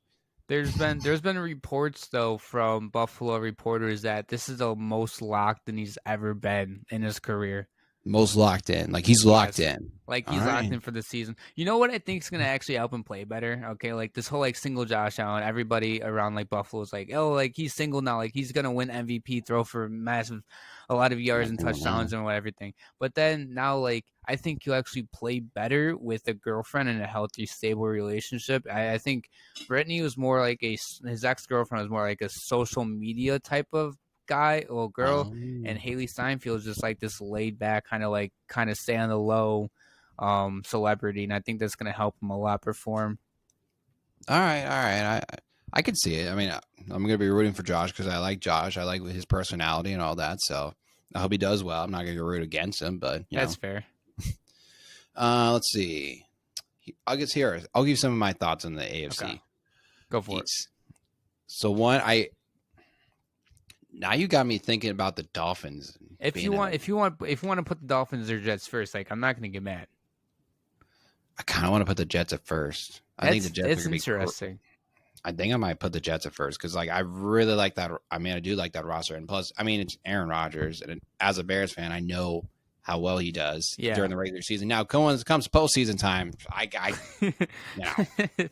B: There's been reports though from Buffalo reporters that this is the most locked than he's ever been in his career.
A: Most locked in. Like he's locked in.
B: Like he's locked in for the season. You know what I think is going to actually help him play better? Okay, like this whole like single Josh Allen, everybody around like Buffalo is like, oh, like he's single now. Like he's going to win MVP, throw for a lot of yards and touchdowns and everything. But then now like I think he'll actually play better with a girlfriend and a healthy, stable relationship. I think Brittany was more like his ex-girlfriend was more like a social media type of guy or girl, and Haley Steinfeld is just like this laid back kind of stay on the low celebrity, and I think that's going to help him a lot perform.
A: All right. I can see it. I mean, I'm going to be rooting for Josh because I like Josh. I like his personality and all that. So I hope he does well. I'm not going to root against him, but
B: that's fair.
A: Let's see. I'll give you some of my thoughts on the AFC.
B: Okay. Go for it.
A: So now you got me thinking about the Dolphins.
B: If you want to put the Dolphins or Jets first, like I'm not going to get mad.
A: I kind of want to put the Jets at first. I think the Jets are going to be
B: interesting.
A: I think I might put the Jets at first because, like, I really like that. I mean, I do like that roster, and plus, I mean, it's Aaron Rodgers, and as a Bears fan, I know how well he does during the regular season. Now, when it comes to postseason time,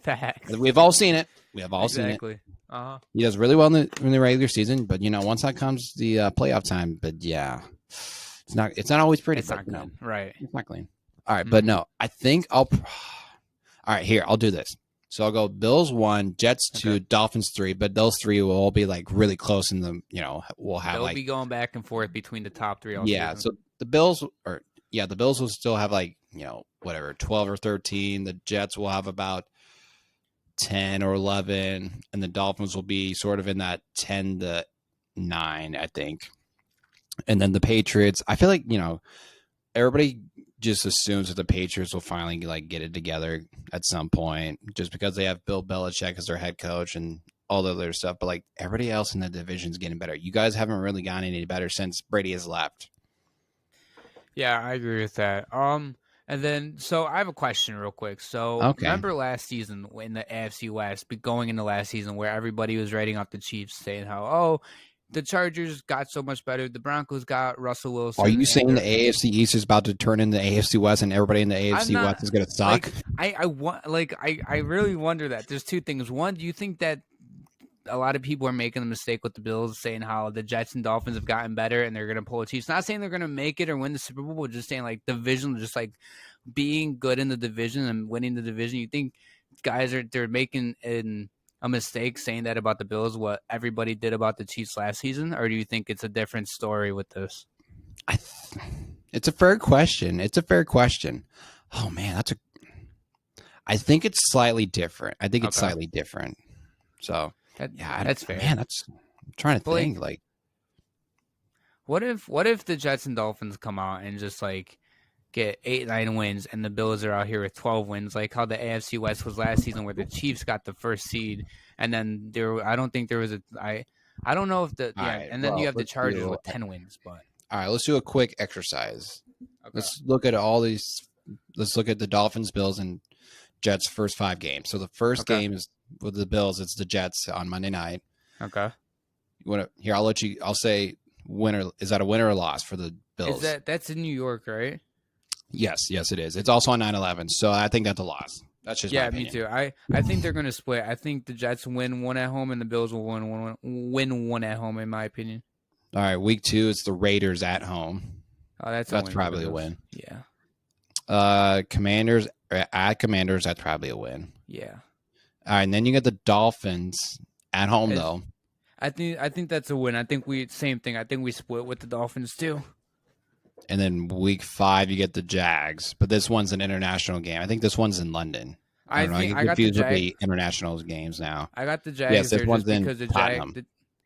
B: Facts.
A: We've all seen it. We have all seen it.
B: Uh-huh.
A: He does really well in the regular season, but once that comes the playoff time, but yeah, it's not always pretty.
B: It's not clean, right?
A: It's not clean. All right, but no, I think All right, here I'll do this. So I'll go Bills 1, Jets 2, Dolphins 3, but those 3 will all be like really close in the. We'll have
B: they'll be going back and forth between the top 3.
A: Yeah, so the Bills will still have like whatever 12 or 13. The Jets will have about 10 or 11, and the Dolphins will be sort of in that 10 to 9, I think. And then the Patriots, I feel like, everybody just assumes that the Patriots will finally like get it together at some point just because they have Bill Belichick as their head coach and all the other stuff. But like everybody else in the division is getting better. You guys haven't really gotten any better since Brady has left.
B: Yeah, I agree with that. And then, so I have a question real quick. So remember last season in the AFC West, going into last season where everybody was writing off the Chiefs saying how, the Chargers got so much better. The Broncos got Russell Wilson.
A: Are you saying the AFC East is about to turn into AFC West, and everybody in the AFC West is going to suck?
B: I really wonder that. There's two things. One, do you think that a lot of people are making the mistake with the Bills, saying how the Jets and Dolphins have gotten better and they're going to pull a Chiefs? Not saying they're going to make it or win the Super Bowl, but just saying like division, just like being good in the division and winning the division. You think guys they're making a mistake saying that about the Bills, what everybody did about the Chiefs last season, or do you think it's a different story with this?
A: It's a fair question. Oh man, I think it's slightly different. So
B: that's fair.
A: Man, I'm trying to think. Like,
B: what if the Jets and Dolphins come out and just like get 8-9 wins, and the Bills are out here with 12 wins, like how the AFC West was last season, where the Chiefs got the first seed, and then I don't think there was I don't know if and then you have the Chargers with 10 wins. But
A: all right, let's do a quick exercise.
B: Okay.
A: Let's look at all these. Let's look at the Dolphins, Bills, and Jets' first 5 games. So the first game is with the Bills. It's the Jets on Monday night.
B: Okay.
A: Here, I'll say winner. Is that a winner or loss for the Bills?
B: That's in New York, right?
A: Yes, it is. It's also on 9/11, so I think that's a loss. That's just my opinion.
B: Me too. I think they're going to split. I think the Jets win one at home and the Bills will win one at home, in my opinion.
A: All right, week 2, it's the Raiders at home.
B: Oh, that's
A: probably a win.
B: Yeah.
A: Commanders at Commanders, that's probably a win.
B: Yeah.
A: All right, and then you get the Dolphins at home, though.
B: I think that's a win. I think same thing. I think we split with the Dolphins too.
A: And then week 5, you get the Jags, but this one's an international game. I think this one's in London. I got the Jags with the international games now.
B: I got the Jags.
A: Yes, this one's in
B: because
A: Tottenham.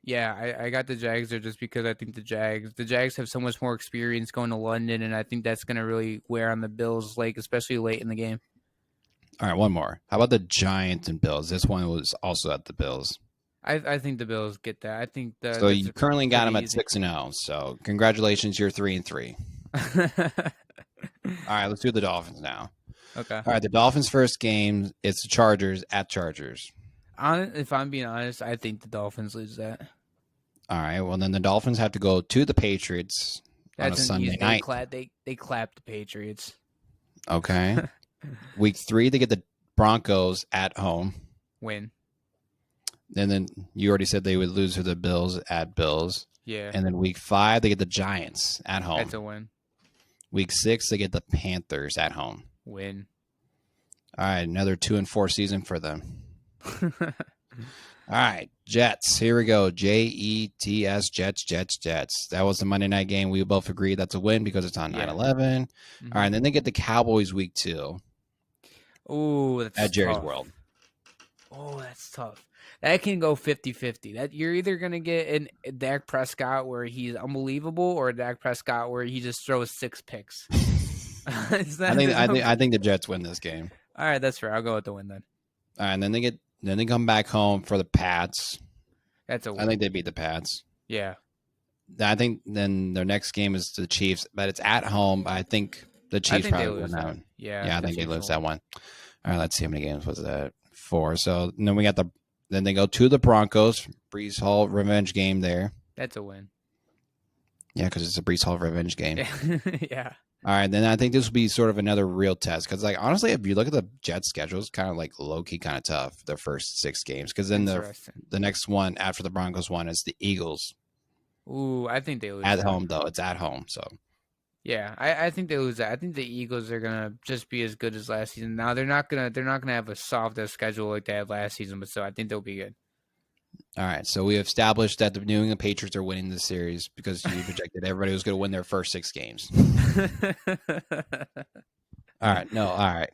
B: I got the Jags there just because I think the Jags have so much more experience going to London, and I think that's going to really wear on the Bills, like especially late in the game.
A: All right, one more. How about the Giants and Bills? This one was also at the Bills.
B: I think the Bills get that. I think
A: so. You currently got them at 6-0. So congratulations, you're 3-3. All right, let's do the Dolphins now.
B: Okay.
A: All right, the Dolphins' first game, it's the Chargers at Chargers.
B: If I'm being honest, I think the Dolphins lose that.
A: All right, well then the Dolphins have to go to the Patriots on a Sunday night.
B: They clap the Patriots.
A: Okay. Week 3, they get the Broncos at home.
B: Win.
A: And then you already said they would lose to the Bills at Bills.
B: Yeah.
A: And then week 5, they get the Giants at home.
B: That's a win.
A: Week 6, they get the Panthers at home.
B: Win.
A: All right, another 2-4 season for them. All right, Jets. Here we go. Jets, Jets. That was the Monday night game. We both agreed that's a win because it's on 9/11. Mm-hmm. All right, and then they get the Cowboys week 2.
B: Oh, that's
A: at Jerry's
B: tough.
A: World.
B: Oh, that's tough. That can go 50-50. That you're either going to get a Dak Prescott where he's unbelievable or a Dak Prescott where he just throws 6 picks.
A: I think the Jets win this game.
B: All right, that's fair. I'll go with the win then.
A: All right, and then they come back home for the Pats.
B: That's a win.
A: I think they beat the Pats.
B: Yeah.
A: I think then their next game is the Chiefs, but it's at home. I think the Chiefs probably win that one.
B: Yeah,
A: I think they lose that one. All right, let's see how many games was that. 4. So then we got then they go to the Broncos. Brees Hall revenge game there.
B: That's a win.
A: Yeah, because it's a Brees Hall revenge game.
B: Yeah.
A: All right, then I think this will be sort of another real test because, like, honestly, if you look at the Jets' schedule, it's kind of like low-key kind of tough, their first 6 games. Because then the next one after the Broncos one is the Eagles.
B: Ooh, I think they lose
A: at home, though. It's at home, so.
B: Yeah, I think they lose that. I think the Eagles are gonna just be as good as last season. Now they're not gonna have a soft schedule like they had last season, but so I think they'll be good.
A: All right, so we established that the New England Patriots are winning the series because you projected everybody was going to win their first 6 games. All right.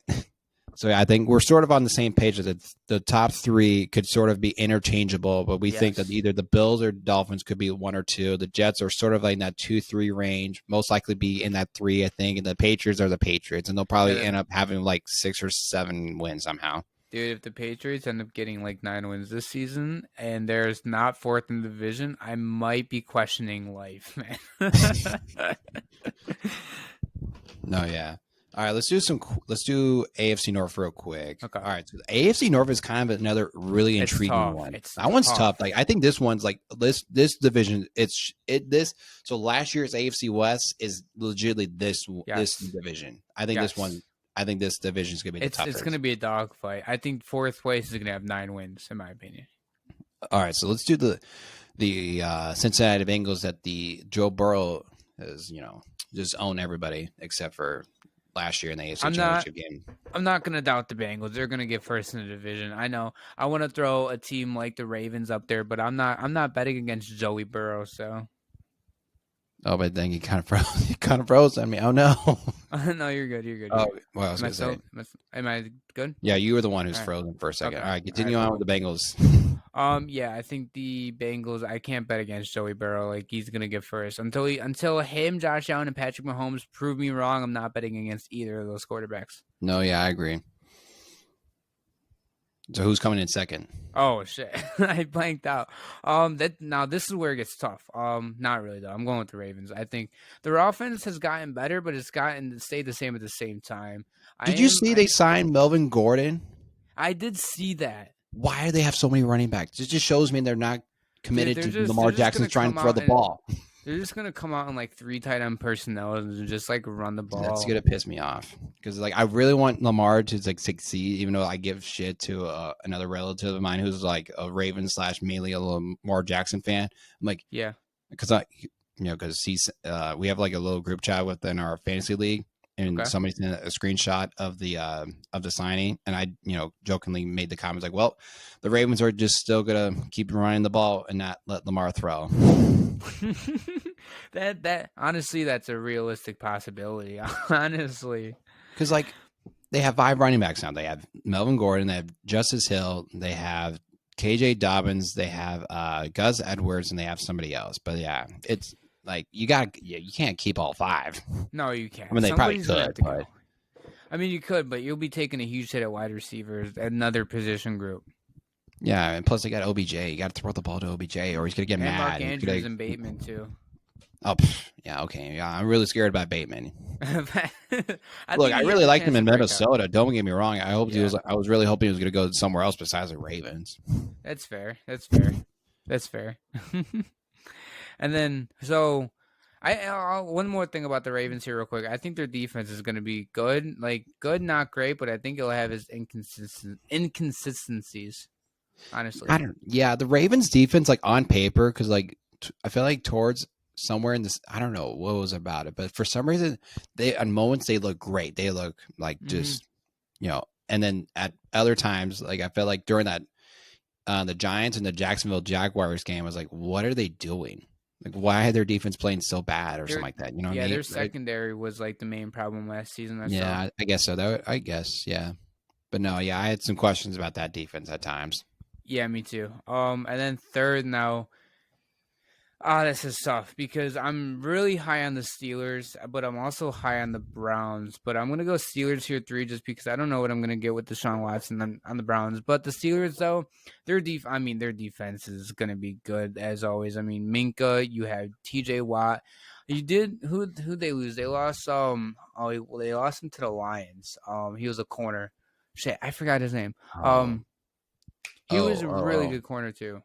A: So I think we're sort of on the same page that the top 3 could sort of be interchangeable, but we think that either the Bills or Dolphins could be 1 or 2. The Jets are sort of like in that 2-3 range, most likely be in that 3, I think, and the Patriots are the Patriots, and they'll probably end up having like 6 or 7 wins somehow.
B: Dude, if the Patriots end up getting like 9 wins this season and there's not 4th in the division, I might be questioning life, man.
A: No, yeah. All right, let's do AFC North real quick.
B: Okay.
A: All right, so the AFC North is kind of another really
B: It's
A: intriguing
B: tough.
A: one.
B: It's
A: That one's
B: tough.
A: tough. Like I think this one's like this division. So last year's AFC West is legitimately this division. I think this one. I think this division is gonna be the toughest.
B: It's gonna be a dogfight. I think fourth place is gonna have 9 wins, in my opinion.
A: All right, so let's do the Cincinnati Bengals that the Joe Burrow has just owned everybody except for last year in the AFC Championship game.
B: I'm not going to doubt the Bengals. They're going to get first in the division. I know. I want to throw a team like the Ravens up there, but I'm not betting against Joey Burrow, so.
A: Oh, but then you kind of froze on me. Oh no.
B: No, you're good. You're good.
A: Oh, well, I was going to say.
B: Am I good?
A: Yeah, you were the one who's frozen for a second.
B: Okay.
A: All right, continue on with the Bengals.
B: Yeah, I think the Bengals. I can't bet against Joey Burrow. Like he's gonna get first until him, Josh Allen, and Patrick Mahomes prove me wrong. I'm not betting against either of those quarterbacks.
A: No, yeah, I agree. So who's coming in second?
B: Oh shit, I blanked out. Now this is where it gets tough. Not really though. I'm going with the Ravens. I think their offense has gotten better, but it's stayed the same at the same time.
A: Did you see they signed Melvin Gordon?
B: I did see that.
A: Why do they have so many running backs? It just shows me they're not committed to Lamar Jackson's trying to throw the ball.
B: They're just gonna come out in like 3 tight end personnel and just like run the ball.
A: That's gonna piss me off because like I really want Lamar to like succeed, even though I give shit to another relative of mine who's like a Ravens / mainly a Lamar Jackson fan. I'm like,
B: yeah,
A: because because he's we have like a little group chat within our fantasy league. And somebody sent a screenshot of the signing, and I, jokingly made the comments like, "Well, the Ravens are just still gonna keep running the ball and not let Lamar throw."
B: that honestly, that's a realistic possibility. Honestly,
A: because like they have 5 running backs now. They have Melvin Gordon, they have Justice Hill, they have KJ Dobbins, they have Gus Edwards, and they have somebody else. But yeah, it's. Like you can't keep all 5.
B: No, you can't.
A: I mean, they probably could, but
B: I mean, you could, but you'll be taking a huge hit at wide receivers, another position group.
A: Yeah, and plus they got OBJ. You got to throw the ball to OBJ, or he's gonna get mad.
B: Mark Andrews and Bateman too.
A: Oh, yeah, okay, yeah. I'm really scared about Bateman.
B: Look,
A: I really liked him in Minnesota. Don't get me wrong. I was really hoping he was gonna go somewhere else besides the Ravens.
B: That's fair. That's fair. And then, so one more thing about the Ravens here, real quick. I think their defense is going to be good, not great, but I think it'll have its inconsistencies. Honestly,
A: the Ravens defense, like on paper, because like I feel like towards somewhere in this, I don't know what was about it, but for some reason, on moments they look great. They look like just and then at other times, like I felt like during that the Giants and the Jacksonville Jaguars game, I was like, what are they doing? Like, why had their defense playing so bad or something like that? You know what I mean?
B: Their secondary was like the main problem last season.
A: I guess so. I guess, yeah. But no, yeah, I had some questions about that defense at times.
B: Yeah, me too. And then third now. This is tough because I'm really high on the Steelers, but I'm also high on the Browns. But I'm going to go Steelers here 3 just because I don't know what I'm going to get with Deshaun Watson on the Browns. But the Steelers, though, their defense is going to be good as always. I mean, Minka, you have TJ Watt. Who they lose? They lost they lost him to the Lions. He was a corner. Shit, I forgot his name. He was a really good corner too.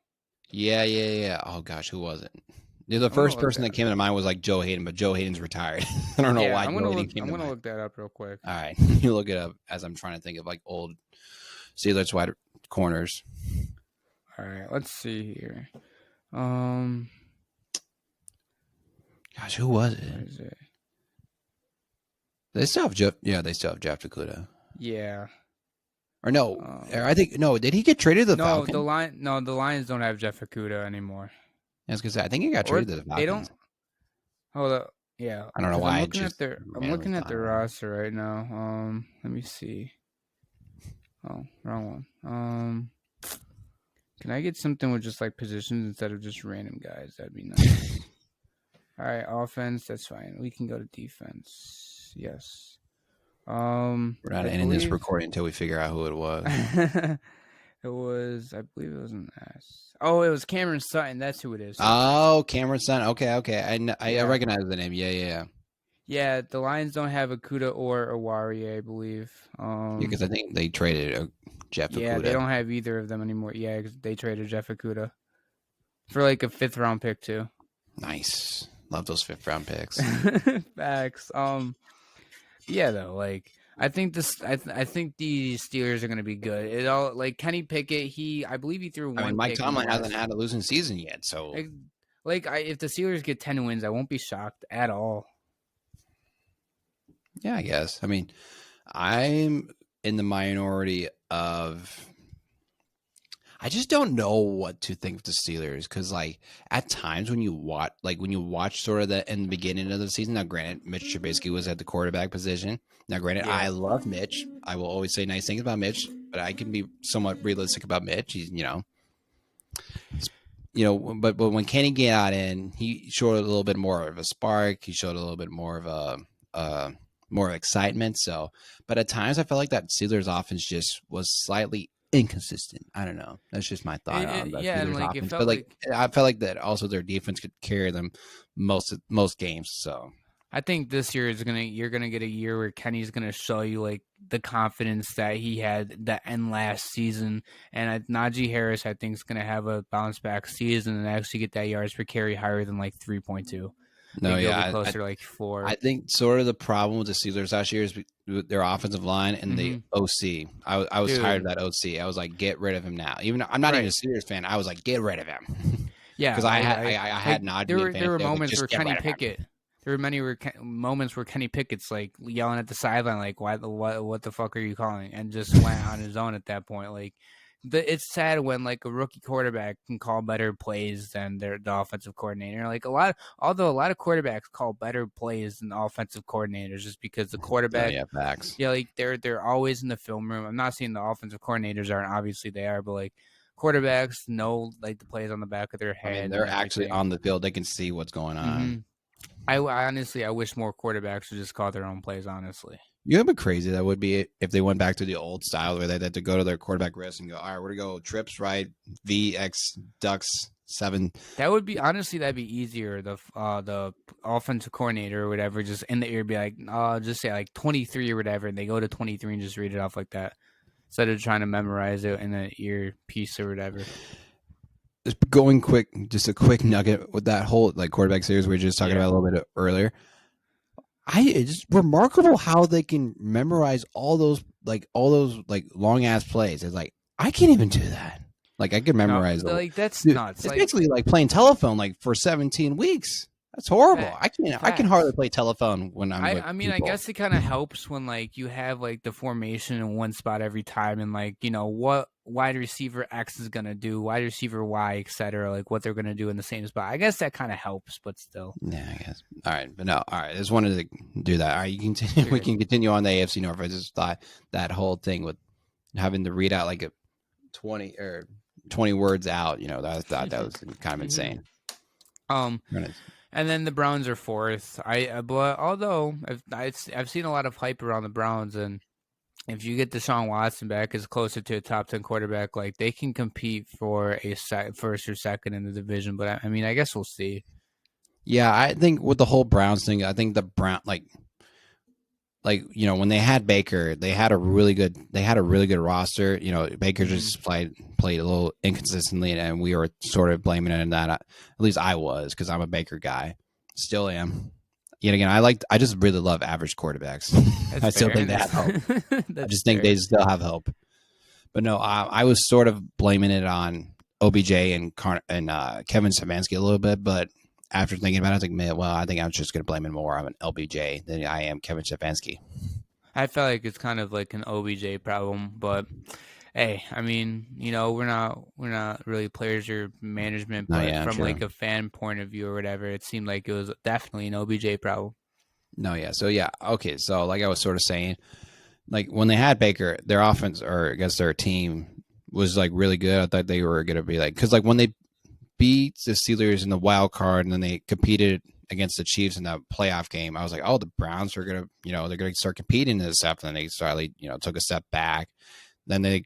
A: Yeah. Oh gosh, who was it? The first person that came to mind was like Joe Hayden, but Joe Hayden's retired. I don't know why.
B: I'm gonna look that up real quick.
A: All right, you look it up as I'm trying to think of like old Steelers wide corners.
B: All right, let's see here.
A: Gosh, who was it?
B: What is it?
A: They still have Jeff. Yeah, they still have Jeff Okudah.
B: Yeah.
A: Or no, I think no. Did he get traded to the Falcons?
B: The Lions don't have Jeff Okudah anymore.
A: I was gonna say I think he got traded to the Falcons.
B: They don't. Hold up. Yeah.
A: I don't know why.
B: I'm looking at their roster right now. Let me see. Oh, wrong one. Can I get something with just like positions instead of just random guys? That'd be nice. All right, offense. That's fine. We can go to defense. Yes.
A: We're not ending this recording until we figure out who it was.
B: I believe it was an S. Oh, it was Cameron Sutton. That's who it is.
A: Oh, Cameron Sutton. Okay. I recognize the name. Yeah.
B: Yeah, the Lions don't have Okudah or Awari, I believe.
A: Because I think they traded Jeff
B: Yeah, they
A: Okudah.
B: don't have either of them anymore. Yeah, 'cause they traded Jeff Okudah for like a 5th round pick too.
A: Nice. Love those 5th round picks.
B: Facts. Yeah, though, like I think I think the Steelers are going to be good. It all like Kenny Pickett. I believe he threw one.
A: I mean, Mike
B: pick
A: Tomlin hasn't had a losing season yet, so
B: if the Steelers get 10 wins, I won't be shocked at all.
A: Yeah, I guess. I mean, I'm in the minority of. I just don't know what to think of the Steelers because, like, at times when you watch sort of in the beginning of the season. Now, granted, Mitch Trubisky was at the quarterback position. Now, granted, I love Mitch. I will always say nice things about Mitch, but I can be somewhat realistic about Mitch. He's, but when Kenny got in, he showed a little bit more of a spark. He showed a little bit more of more excitement. So, but at times I felt like that Steelers offense just was slightly inconsistent. I don't know. That's just my thought on that Steelers offense. But I felt like that also their defense could carry them most games. So
B: I think this year you're gonna get a year where Kenny's gonna show you like the confidence that he had that end last season, and Najee Harris I think is gonna have a bounce back season and actually get that yards per carry higher than like 3.2.
A: No, yeah,
B: closer to like 4.
A: I think sort of the problem with the Steelers last year is their offensive line and the OC. I was tired of that OC. I was like, get rid of him now. Even I'm not even a Steelers fan. I was like, get rid of him.
B: Yeah,
A: because I had Najee.
B: There were moments where Kenny Pickett. There were many moments where Kenny Pickett's like yelling at the sideline, like, what the fuck are you calling? And just went on his own at that point. Like, it's sad when like a rookie quarterback can call better plays than the offensive coordinator. Like although a lot of quarterbacks call better plays than the offensive coordinators, just because the quarterback,
A: facts.
B: Yeah, like they're always in the film room. I'm not saying the offensive coordinators aren't, obviously they are, but like quarterbacks know like the plays on the back of their head.
A: I mean, they're actually on the field. They can see what's going on.
B: Mm-hmm. I honestly wish more quarterbacks would just call their own plays, honestly.
A: You know how crazy that would be if they went back to the old style where they had to go to their quarterback risk and go, all right, we're going to go trips, right? VX, ducks, 7.
B: That would be, honestly, that'd be easier. The offensive coordinator or whatever, just in the ear be like, just say like 23 or whatever, and they go to 23 and just read it off like that instead of trying to memorize it in an earpiece or whatever.
A: Just going quick, just a quick nugget with that whole like quarterback series we were just talking about a little bit earlier. It's remarkable how they can memorize all those long ass plays. It's like I can't even do that. Like I can memorize
B: like that's nuts.
A: It's basically like playing telephone like for 17 weeks. That's horrible. I can hardly play telephone when I'm with
B: I mean,
A: people.
B: I guess it kind of helps when like you have like the formation in one spot every time, and like what wide receiver X is gonna do, wide receiver Y, etc. Like what they're gonna do in the same spot. I guess that kind of helps, but still.
A: Yeah, I guess. All right, but no. All right, I just wanted to do that. All right, you continue. We can continue on the AFC North. I just thought that whole thing with having to read out like a 20 words out. I thought that was kind of insane.
B: And then the Browns are 4th. But although I've seen a lot of hype around the Browns, and if you get Deshaun Watson back as closer to a top 10 quarterback, like they can compete for a first or second in the division. But I mean, I guess we'll see.
A: Yeah, I think with the whole Browns thing, I think the Brown when they had Baker, they had a really good roster. Baker just played a little inconsistently, and we were sort of blaming it on that. At least I was, because I'm a Baker guy, still am. Yet again, I just really love average quarterbacks. I still think they have hope. I just think they still have hope. But no, I was sort of blaming it on OBJ and Kevin Stefanski a little bit, but after thinking about it, I was like, man, well, I think I'm just going to blame it more on an LBJ than I am Kevin Stefanski. I
B: feel like it's kind of like an OBJ problem, but hey, I mean, we're not really players or management, but from like a fan point of view or whatever, it seemed like it was definitely an OBJ problem.
A: No, yeah. So yeah, okay. So like I was sort of saying, like when they had Baker, their offense, or I guess their team, was like really good. I thought they were going to be like, because like when they beat the Steelers in the wild card and then they competed against the Chiefs in that playoff game, I was like, oh, the Browns are gonna, they're gonna start competing in this stuff. And then they slightly, took a step back. Then they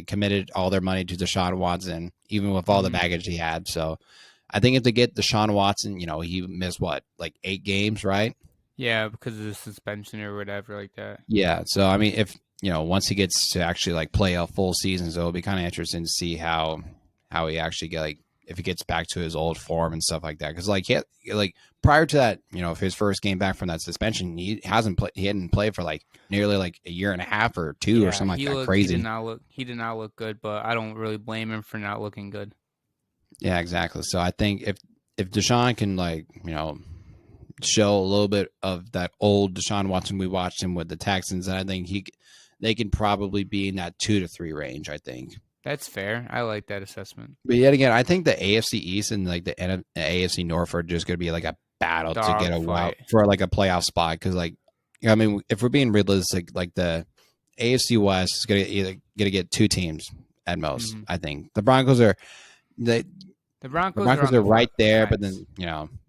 A: committed all their money to Deshaun Watson, even with all the baggage he had. So I think if they get Deshaun Watson, he missed like 8 games, right?
B: Yeah, because of the suspension or whatever like that.
A: Yeah. So I mean, if once he gets to actually like play a full season, so it'll be kind of interesting to see how he actually get like if he gets back to his old form and stuff like that. Because like prior to that, if his first game back from that suspension, he hadn't played for like nearly like a year and a half or two or something like that. Crazy.
B: He did not look good, but I don't really blame him for not looking good.
A: Yeah, exactly. So I think if Deshaun can like show a little bit of that old Deshaun Watson we watched him with the Texans, and I think they can probably be in that 2 to 3 range. I think
B: that's fair. I like that assessment.
A: But yet again, I think the AFC East and like the AFC North are just going to be like a battle to get a wild for like a playoff spot. Because like, I mean, if we're being realistic, like the AFC West is going to get 2 teams at most. I think the Broncos are the Broncos are right there, but then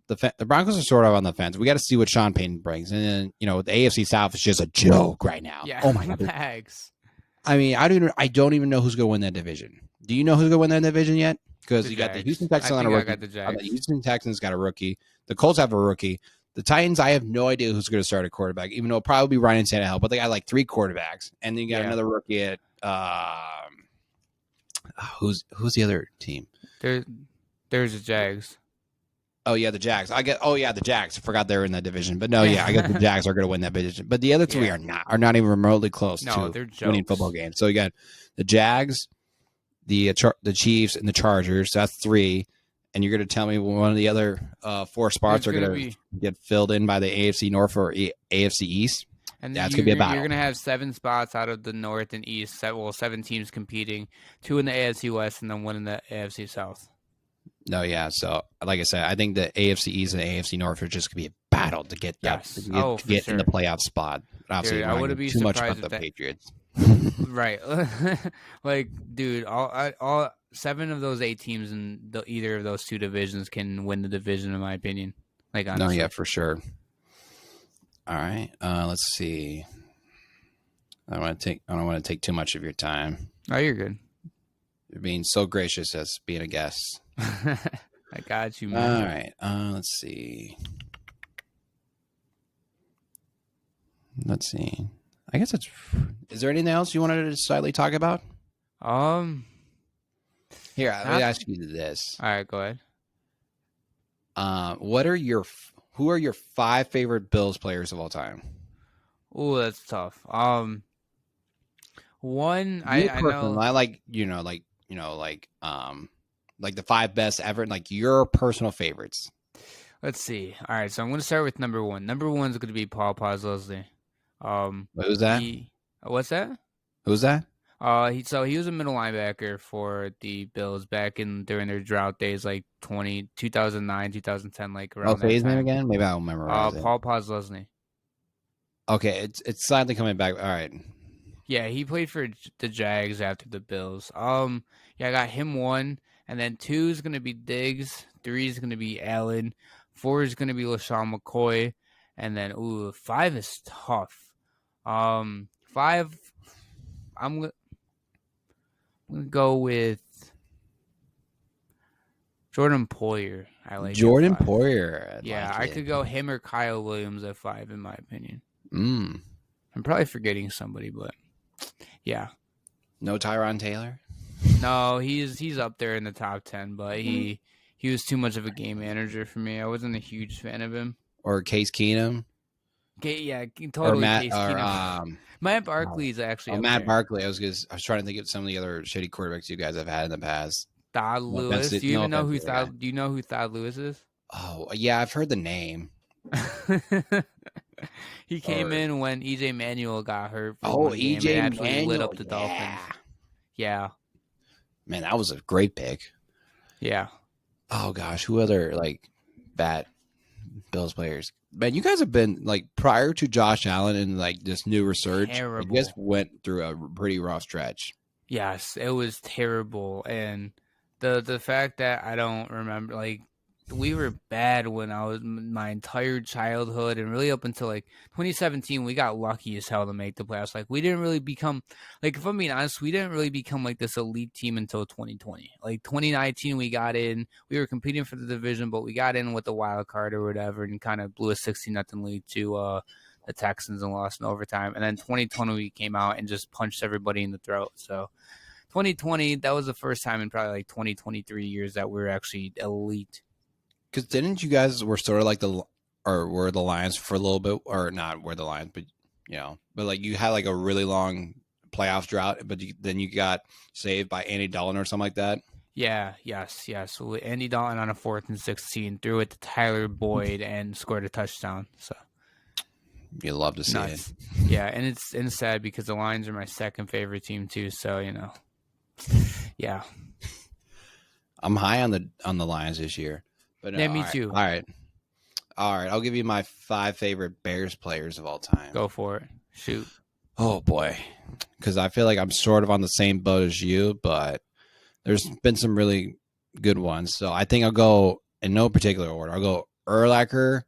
A: the Broncos are sort of on the fence. We got to see what Sean Payton brings, and then the AFC South is just a joke right now.
B: Yeah.
A: Oh my god.
B: Bags.
A: I mean, I don't even know who's going to win that division. Do you know who's going to win that division yet? Because you got the Houston Texans on a rookie. The Houston Texans got a rookie. The Colts have a rookie. The Titans, I have no idea who's going to start a quarterback, even though it'll probably be Ryan Tannehill. But they got like 3 quarterbacks, and then you got another rookie at who's the other team?
B: There's the Jags.
A: Oh yeah, the Jags. The Jags. I forgot they were in that division, but no, yeah, I guess the Jags are going to win that division. But the other 3 are not even remotely close to winning football games. So you got the Jags, the Chiefs, and the Chargers. That's 3, and you're going to tell me one of the other 4 spots are going to get filled in by the AFC North or AFC East.
B: And that's going to be a battle. You're going to have 7 spots out of the North and East. 7 teams competing, 2 in the AFC West and then 1 in the AFC South.
A: No, yeah. So, like I said, I think the AFC East and the AFC North are just going to be a battle to get that to get in the playoff spot. Obviously,
B: I wouldn't be
A: too much
B: surprised
A: about the Patriots.
B: Right. Like, dude, all 7 of those 8 teams in either of those 2 divisions can win the division, in my opinion. Like, honestly.
A: No, yeah, for sure. All right. Let's see. I don't want to take too much of your time.
B: Oh, you're good.
A: You're being so gracious as being a guest.
B: I got you, man.
A: All right. Let's see. I guess is there anything else you wanted to slightly talk about? Here, let me ask you this.
B: All right, go ahead.
A: Who are your 5 favorite Bills players of all time?
B: Oh, that's tough. One, I know.
A: I like, like the 5 best ever, like your personal favorites.
B: Let's see. All right, so I'm going to start with number 1. Number 1 is going to be Paul Posluszny.
A: Who's that?
B: What's that?
A: Who's that?
B: He was a middle linebacker for the Bills back during their drought days, like 2009, 2010, like around.
A: Say his name again. Maybe I'll memorize it.
B: Paul Posluszny.
A: Okay, it's slightly coming back. All right.
B: Yeah, he played for the Jags after the Bills. I got him 1, and then 2 is gonna be Diggs, 3 is gonna be Allen, 4 is gonna be LaShawn McCoy, and then 5 is tough. 5, I'm gonna go with Jordan Poyer. I like
A: Jordan Poyer.
B: I could go him or Kyle Williams at 5, in my opinion.
A: I'm
B: probably forgetting somebody, but yeah.
A: No Tyron Taylor?
B: No, he's up there in the top 10, but he was too much of a game manager for me. I wasn't a huge fan of him.
A: Or Case Keenum?
B: Yeah, totally. Case Keenum. Matt Barkley's actually.
A: Matt Barkley. I was trying to think of some of the other shitty quarterbacks you guys have had in the past.
B: Todd Lewis. Do you know who Todd Lewis is?
A: Oh yeah, I've heard the name.
B: He came in when EJ Manuel got hurt.
A: EJ Manuel
B: lit up the Dolphins. Yeah.
A: Man, that was a great pick.
B: Yeah.
A: Oh gosh, who other like bad Bills players? Man, you guys have been like prior to Josh Allen and like this new resurgence. You guys went through a pretty rough stretch.
B: Yes, it was terrible, and the fact that I don't remember, like, we were bad when I was my entire childhood and really up until like 2017. We got lucky as hell to make the playoffs. Like we didn't really become like, if I'm being honest, we didn't really become like this elite team until 2020. Like 2019, we got in. We were competing for the division, but we got in with the wild card or whatever, and kind of blew a 60-0 lead to the Texans and lost in overtime. And then 2020, we came out and just punched everybody in the throat. So 2020, that was the first time in probably like 23 years that we were actually elite.
A: Because didn't you guys were sort of like were the Lions for a little bit, or not were the Lions, but but like you had like a really long playoff drought, but then you got saved by Andy Dalton or something like that.
B: Yeah, yes. So Andy Dalton on a 4th and 16 threw it to Tyler Boyd and scored a touchdown. So
A: you love to see it.
B: Yeah, and it's sad because the Lions are my second favorite team too. So yeah.
A: I'm high on the Lions this year. But
B: yeah, me too.
A: All right. I'll give you my 5 favorite Bears players of all time.
B: Go for it. Shoot.
A: Oh boy, because I feel like I'm sort of on the same boat as you, but there's been some really good ones. So I think I'll go in no particular order. I'll go Urlacher,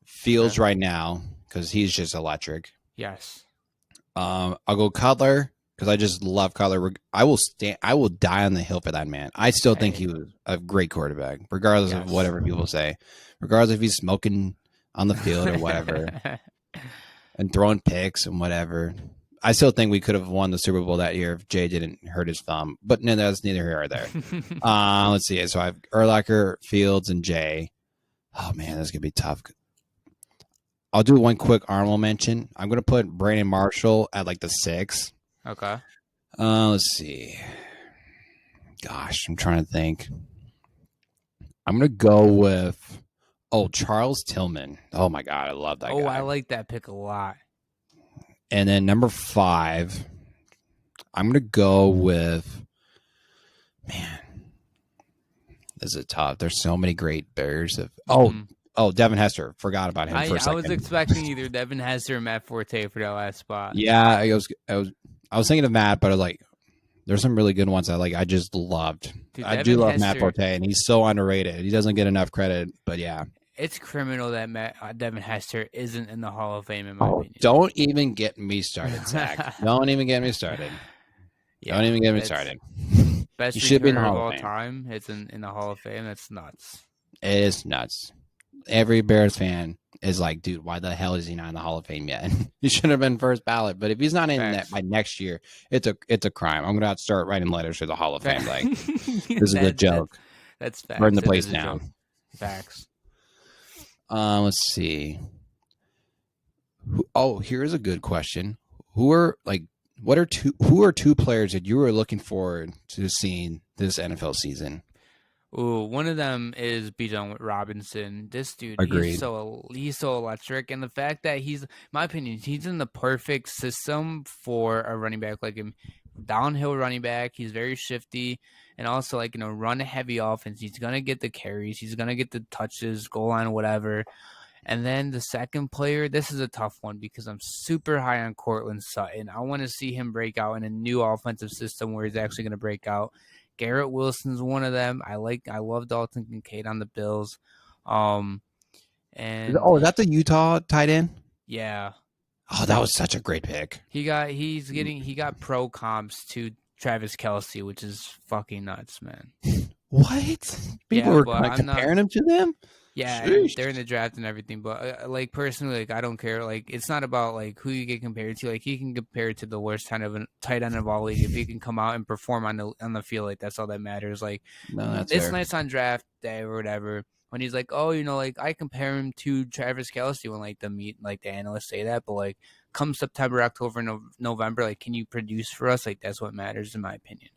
A: Fields right now because he's just electric.
B: Yes.
A: I'll go Cutler because I just love Cutler. I will die on the hill for that man. I still think he was a great quarterback, regardless of whatever people say, regardless if he's smoking on the field or whatever, and throwing picks and whatever. I still think we could have won the Super Bowl that year if Jay didn't hurt his thumb, but no, that's neither here or there. Let's see. So I have Urlacher, Fields, and Jay. Oh man, that's gonna be tough. I'll do one quick honorable mention. I'm gonna put Brandon Marshall at like the 6.
B: Okay.
A: Let's see. Gosh, I'm trying to think. I'm going to go with, Charles Tillman. Oh, my God. I love that guy.
B: Oh, I like that pick a lot.
A: And then number 5, I'm going to go with, man, this is tough. There's so many great Bears. Devin Hester. Forgot about him for a second.
B: I was expecting either Devin Hester or Matt Forte for that last spot.
A: Yeah, I was thinking of Matt, but I was like, there's some really good ones I just loved.
B: Dude,
A: I do love Matt Forte, and he's so underrated. He doesn't get enough credit, but yeah.
B: It's criminal that Devin Hester isn't in the Hall of Fame, in my opinion.
A: Don't even get me started, Zach. Don't even get me started. Don't even get me started.
B: Best
A: you should be in the
B: Hall
A: Hall
B: of all
A: Fame.
B: Time. It's in the Hall of Fame. That's nuts.
A: It is nuts. Every Bears fan is like, dude, why the hell is he not in the Hall of Fame yet? He should have been first ballot. But if he's not in that by next year, it's a crime. I'm gonna have to start writing letters to the Hall of Fame. Like, this is a joke.
B: That's facts.
A: Burn the place down.
B: Facts.
A: Let's see. Here's a good question. Who are two players that you were looking forward to seeing this NFL season?
B: Ooh, one of them is Bijan Robinson. This dude,
A: Agreed.
B: he's so electric, and the fact that he's, in my opinion, he's in the perfect system for a running back like him. Downhill running back. He's very shifty, and also run a heavy offense. He's gonna get the carries. He's gonna get the touches, goal line, whatever. And then the second player, this is a tough one because I'm super high on Cortland Sutton. I want to see him break out in a new offensive system where he's actually going to break out. Garrett Wilson's one of them. I love Dalton Kincaid on the Bills. And
A: is that the Utah tight end?
B: Yeah.
A: Oh, that was such a great pick.
B: He got pro comps to Travis Kelce, which is fucking nuts, man.
A: What? People were comparing him to them?
B: Yeah, they're in the draft and everything, but personally, I don't care. It's not about who you get compared to. He can compare to the worst kind of tight end of all league. If he can come out and perform on the field, that's all that matters. It's fair. Nice on draft day or whatever when he's I compare him to Travis Kelce when the analysts say that, but come September, October, November, can you produce for us? That's what matters in my opinion.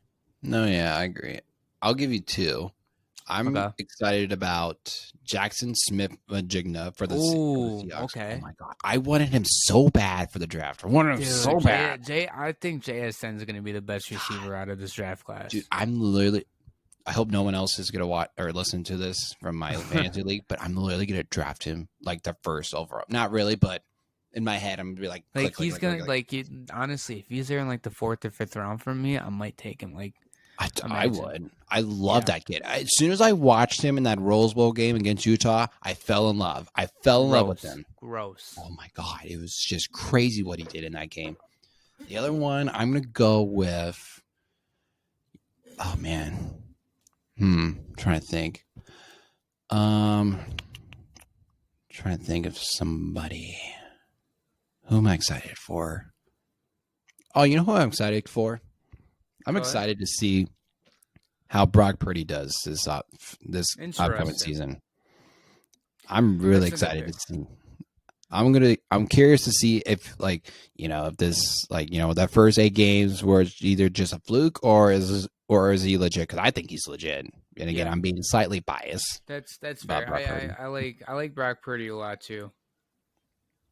A: No, yeah, I agree. I'll give you 2. I'm excited about Jackson Smith-Njigba for the Seahawks.
B: Okay.
A: Oh my God, I wanted him so bad for the draft. I wanted him so bad.
B: I think JSN is going to be the best receiver out of this draft class.
A: Dude, I hope no one else is going to watch or listen to this from my fantasy league, but I'm literally going to draft him the first overall. Not really, but in my head, I'm going to be
B: he's going to honestly, if he's there in the 4th or 5th round from me, I might take him.
A: I would. I love that kid. As soon as I watched him in that Rose Bowl game against Utah, I fell in love. I fell in love with him.
B: Gross.
A: Oh my God. It was just crazy what he did in that game. The other one, I'm going to go with, oh man. Trying to think. Trying to think of somebody. Who am I excited for? Oh, you know who I'm excited for? I'm excited to see how Brock Purdy does this upcoming season. I'm really excited to see. I'm curious to see if if this that first 8 games were either just a fluke or is he legit? Because I think he's legit. And again, I'm being slightly biased.
B: That's fair. I like Brock Purdy a lot too.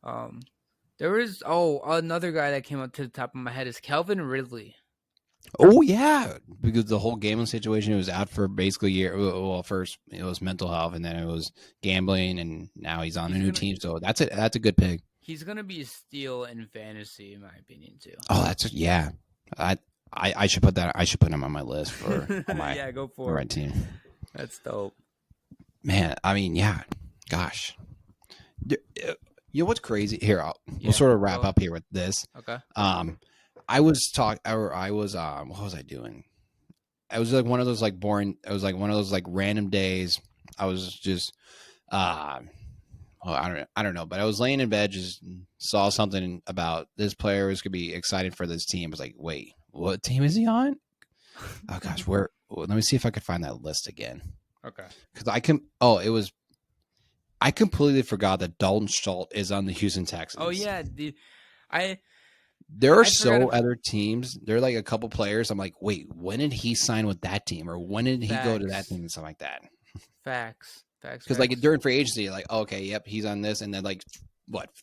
B: There was another guy that came up to the top of my head is Calvin Ridley.
A: Oh yeah, because the whole gambling situation, was out for basically a year. Well, first it was mental health, and then it was gambling, and now he's on a new team. So that's a good pick.
B: He's gonna be a steal in fantasy, in my opinion, too.
A: Oh, I should put that. I should put him on my list for my
B: go for
A: it. Team.
B: That's dope,
A: man. I mean, yeah. Gosh, you know what's crazy? Here, we'll sort of wrap up here with this.
B: Okay.
A: what was I doing? I was like one of those like boring. It was like one of those like random days. I was just, I don't know, but I was laying in bed, just saw something about this player was gonna be excited for this team. I was like, wait, what team is he on? Oh gosh, let me see if I could find that list again.
B: Okay.
A: Because I completely forgot that Dalton Schultz is on the Houston Texans.
B: Oh yeah,
A: there are other teams. There are like a couple players. I'm like, wait, when did he sign with that team, or when did he go to that team and stuff like that?
B: Facts.
A: Because like during free agency, like, okay, yep, he's on this, and then like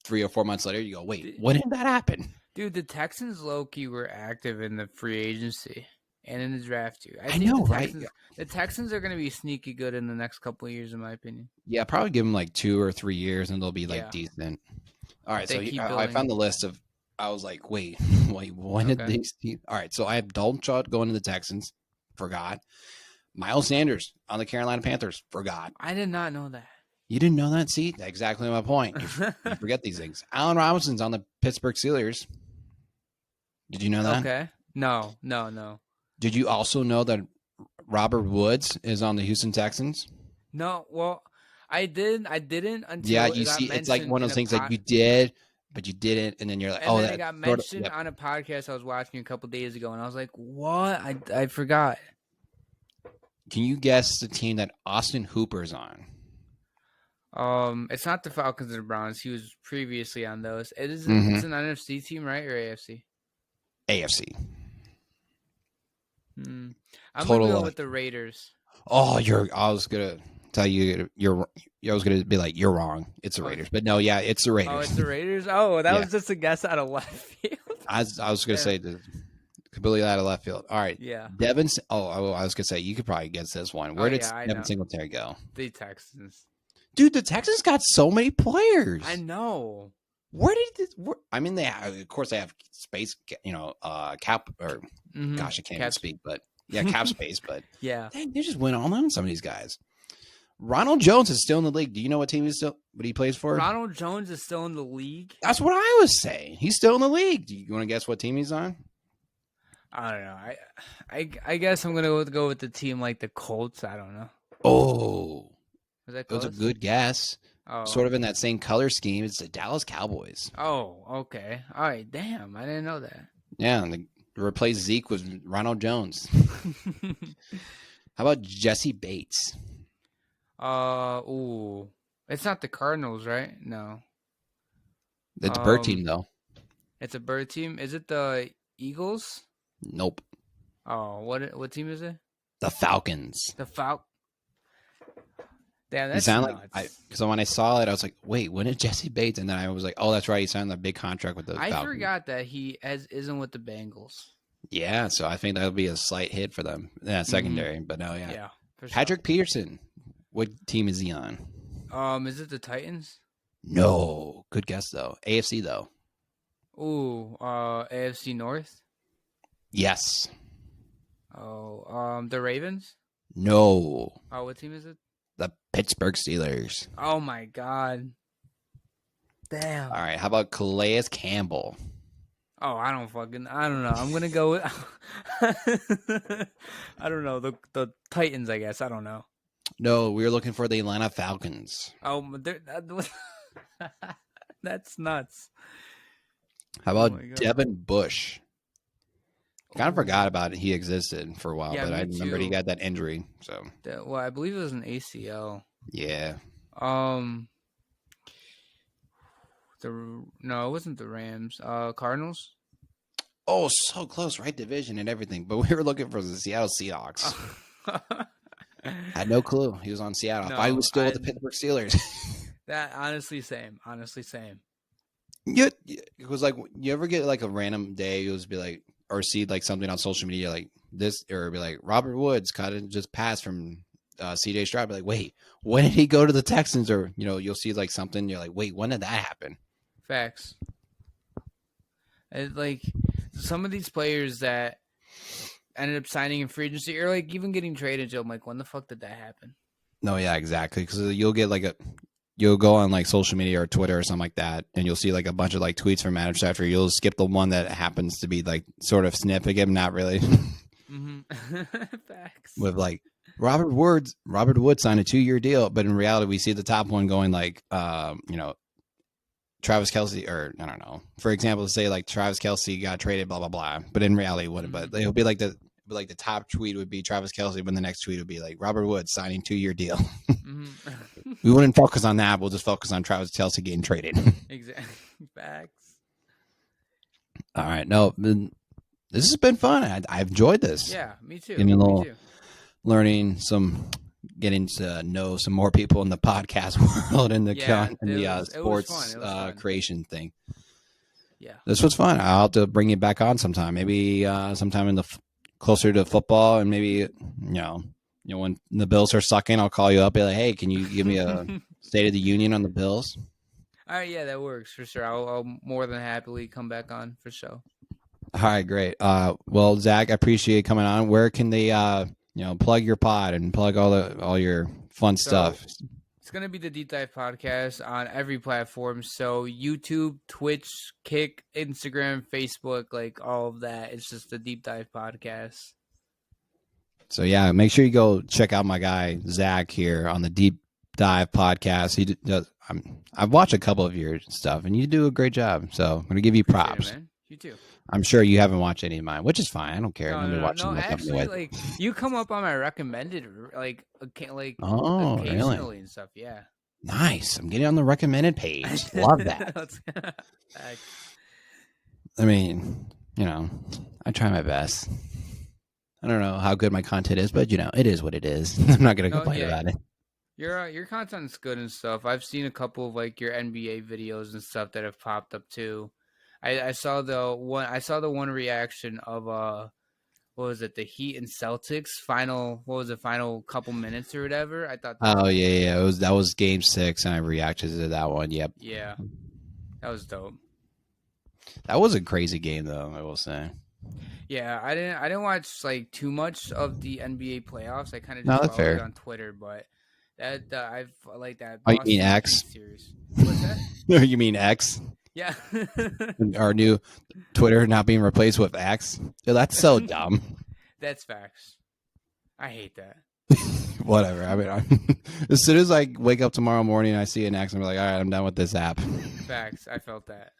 A: 3 or 4 months later, you go, wait, when did that happen?
B: Dude, the Texans low-key were active in the free agency and in the draft too. I
A: know,
B: right? The Texans are going to be sneaky good in the next couple of years, in my opinion.
A: Yeah, probably give them like 2 or 3 years, and they'll be like decent. All right, so I found the list of. I was like, wait, when did these teams? All right, so I have Dalton Schultz going to the Texans. Forgot. Miles Sanders on the Carolina Panthers. Forgot.
B: I did not know that.
A: You didn't know that? See, that's exactly my point. You forget these things. Allen Robinson's on the Pittsburgh Steelers. Did you know that?
B: Okay. No.
A: Did you also know that Robert Woods is on the Houston Texans?
B: No. Well, I didn't until
A: you see, it's like one of those things that you did, but you didn't, and then you're like,
B: and then it got mentioned on a podcast I was watching a couple days ago, and I was like, what? I forgot.
A: Can you guess the team that Austin Hooper's on?
B: It's not the Falcons or the Browns. He was previously on those. It's an NFC team, right, or AFC?
A: AFC.
B: I'm gonna go with the Raiders.
A: Oh, I was gonna tell you I was gonna be like, you're wrong. It's the Raiders, but no, yeah, it's the Raiders.
B: Oh, it's the Raiders. Oh, that was just a guess out of left field.
A: I was gonna say completely out of left field. All right,
B: yeah.
A: Devin. Oh, I was gonna say you could probably guess this one. Where did Devin Singletary go?
B: The Texans.
A: Dude, the Texans got so many players.
B: I know.
A: Where did this? I mean, of course, they have space. Cap or gosh, I can't even speak. But yeah, cap space. But
B: yeah,
A: they just went all on some of these guys. Ronald Jones is still in the league. Do you know what team what he plays for?
B: Ronald Jones is still in the league.
A: That's what I was saying. He's still in the league. Do you want to guess what team he's on?
B: I don't know. I guess I'm gonna go with the team like the Colts. I don't know.
A: Oh,
B: that
A: was a good guess.
B: Oh.
A: Sort of in that same color scheme. It's the Dallas Cowboys.
B: Oh, okay. All right. Damn, I didn't know that.
A: Yeah, and to replace Zeke was Ronald Jones. How about Jesse Bates?
B: It's not the Cardinals, right? No.
A: It's a bird team, though.
B: It's a bird team. Is it the Eagles?
A: Nope.
B: Oh, what team is it?
A: The Falcons.
B: The Falcons. Damn, that's
A: nuts.
B: Because
A: when I saw it, I was like, wait, when did Jesse Bates? And then I was like, oh, that's right. He signed that big contract with the Falcons.
B: I forgot that he isn't with the Bengals.
A: Yeah, so I think that'll be a slight hit for them. Yeah, secondary. But no, yeah.
B: Yeah.
A: Patrick Peterson. What team is he on?
B: Is it the Titans?
A: No. Good guess, though. AFC, though.
B: Ooh, AFC North?
A: Yes.
B: Oh, the Ravens?
A: No,
B: Oh, what team is it?
A: the Pittsburgh Steelers.
B: Oh my God. Damn.
A: All right, how about Calais Campbell?
B: Oh, I don't know. I'm gonna go with I don't know, the Titans, I guess. I don't know.
A: No, we were looking for the Atlanta Falcons.
B: Oh, that's nuts.
A: How
B: Oh
A: about
B: my God.
A: Devin Bush? Kind of forgot
B: Ooh.
A: about it. He existed for a while,
B: Yeah,
A: but I
B: me
A: remembered he
B: too.
A: got that injury. So
B: Well, I believe it was an ACL.
A: yeah.
B: No, it wasn't the Rams. Cardinals.
A: Oh, so close, right division and everything. But we were looking for the Seattle Seahawks. Had no clue he was on Seattle. I thought he was still with the Pittsburgh Steelers.
B: That honestly, same. Honestly, same.
A: Yeah, it was like you ever get like a random day, you'll just be like, or see like something on social media like this, or be like Robert Woods kind of just passed from CJ Stroud. Be like, wait, when did he go to the Texans? Or you'll see like something. You're like, wait, when did that happen?
B: Facts. It's like some of these players that ended up signing in free agency or like even getting traded. I'm like, when the fuck did that happen?
A: No, yeah, exactly. Because you'll get like you'll go on like social media or Twitter or something like that, and you'll see like a bunch of like tweets from managers after. You'll skip the one that happens to be like sort of significant, not really.
B: Mm-hmm. Facts.
A: With like Robert Woods signed a 2-year deal, but in reality, we see the top one going like, Travis Kelce, or I don't know. For example, say like Travis Kelce got traded, blah blah blah. But in reality, it wouldn't.
B: Mm-hmm.
A: But it'll be like the top tweet would be Travis Kelce, but the next tweet would be like Robert Woods signing 2-year deal.
B: Mm-hmm.
A: We wouldn't focus on that. We'll just focus on Travis Kelce getting traded.
B: Exactly. Facts.
A: All right. No, this has been fun. I've enjoyed this.
B: Yeah, me too.
A: Me too. Getting to know some more people in the podcast world and the sports creation thing.
B: Yeah,
A: this was fun. I'll have to bring you back on sometime. Maybe sometime in closer to football, and maybe when the Bills are sucking, I'll call you up. Be like, hey, can you give me a State of the Union on the Bills?
B: All right, yeah, that works for sure. I'll more than happily come back on for sure.
A: All right, great. Well, Zach, I appreciate you coming on. Where can they plug your pod and plug all your fun stuff?
B: It's going to be the Deep Dive Podcast on every platform. So YouTube, Twitch, Kick, Instagram, Facebook, like all of that. It's just the Deep Dive Podcast.
A: So yeah, make sure you go check out my guy Zach here on the Deep Dive Podcast. He does. I've watched a couple of your stuff, and you do a great job. So I'm going to give you props.
B: Appreciate it, man. You too.
A: I'm sure you haven't watched any of mine, which is fine. I don't care.
B: No, actually, like you come up on my recommended, like
A: really?
B: occasionally and stuff. Yeah.
A: Nice. I'm getting on the recommended page. Love that. I mean, I try my best. I don't know how good my content is, but it is what it is. I'm not going to complain about it.
B: Your content's good and stuff. I've seen a couple of like your NBA videos and stuff that have popped up too. I saw the one reaction of what was it, the Heat and Celtics final couple minutes or whatever. I thought
A: that was game 6 and I reacted to that one. Yep.
B: Yeah. That was dope.
A: That was a crazy game though, I will say.
B: Yeah, I didn't watch like too much of the NBA playoffs. I kind of
A: just
B: followed it on Twitter, but I've like that.
A: Oh, you mean X?
B: Series. What's that?
A: You mean X?
B: Yeah.
A: Our new Twitter not being replaced with X. Dude, that's so dumb.
B: That's facts. I hate that.
A: Whatever. I mean, as soon as I wake up tomorrow morning and I see an X, I'm like, all right, I'm done with this app. Facts.
B: I felt that.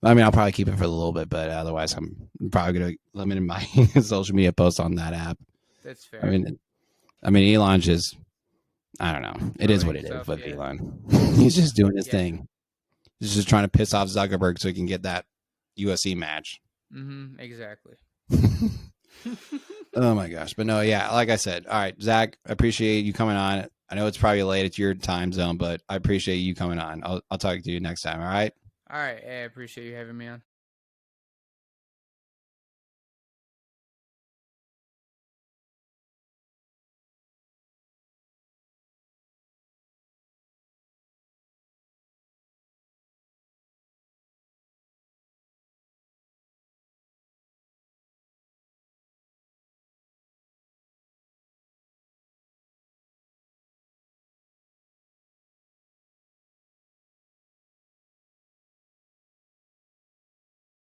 A: I mean, I'll probably keep it for a little bit, but otherwise I'm probably going to limit my social media posts on that app.
B: That's fair.
A: I mean, Elon just, I don't know. It is what it is with Elon. He's just doing his thing. He's just trying to piss off Zuckerberg so he can get that UFC match.
B: Mm-hmm. Exactly.
A: Oh my gosh. But no, yeah, like I said, all right, Zach, I appreciate you coming on. I know it's probably late. It's your time zone, but I appreciate you coming on. I'll talk to you next time. All right.
B: All right. I appreciate you having me on.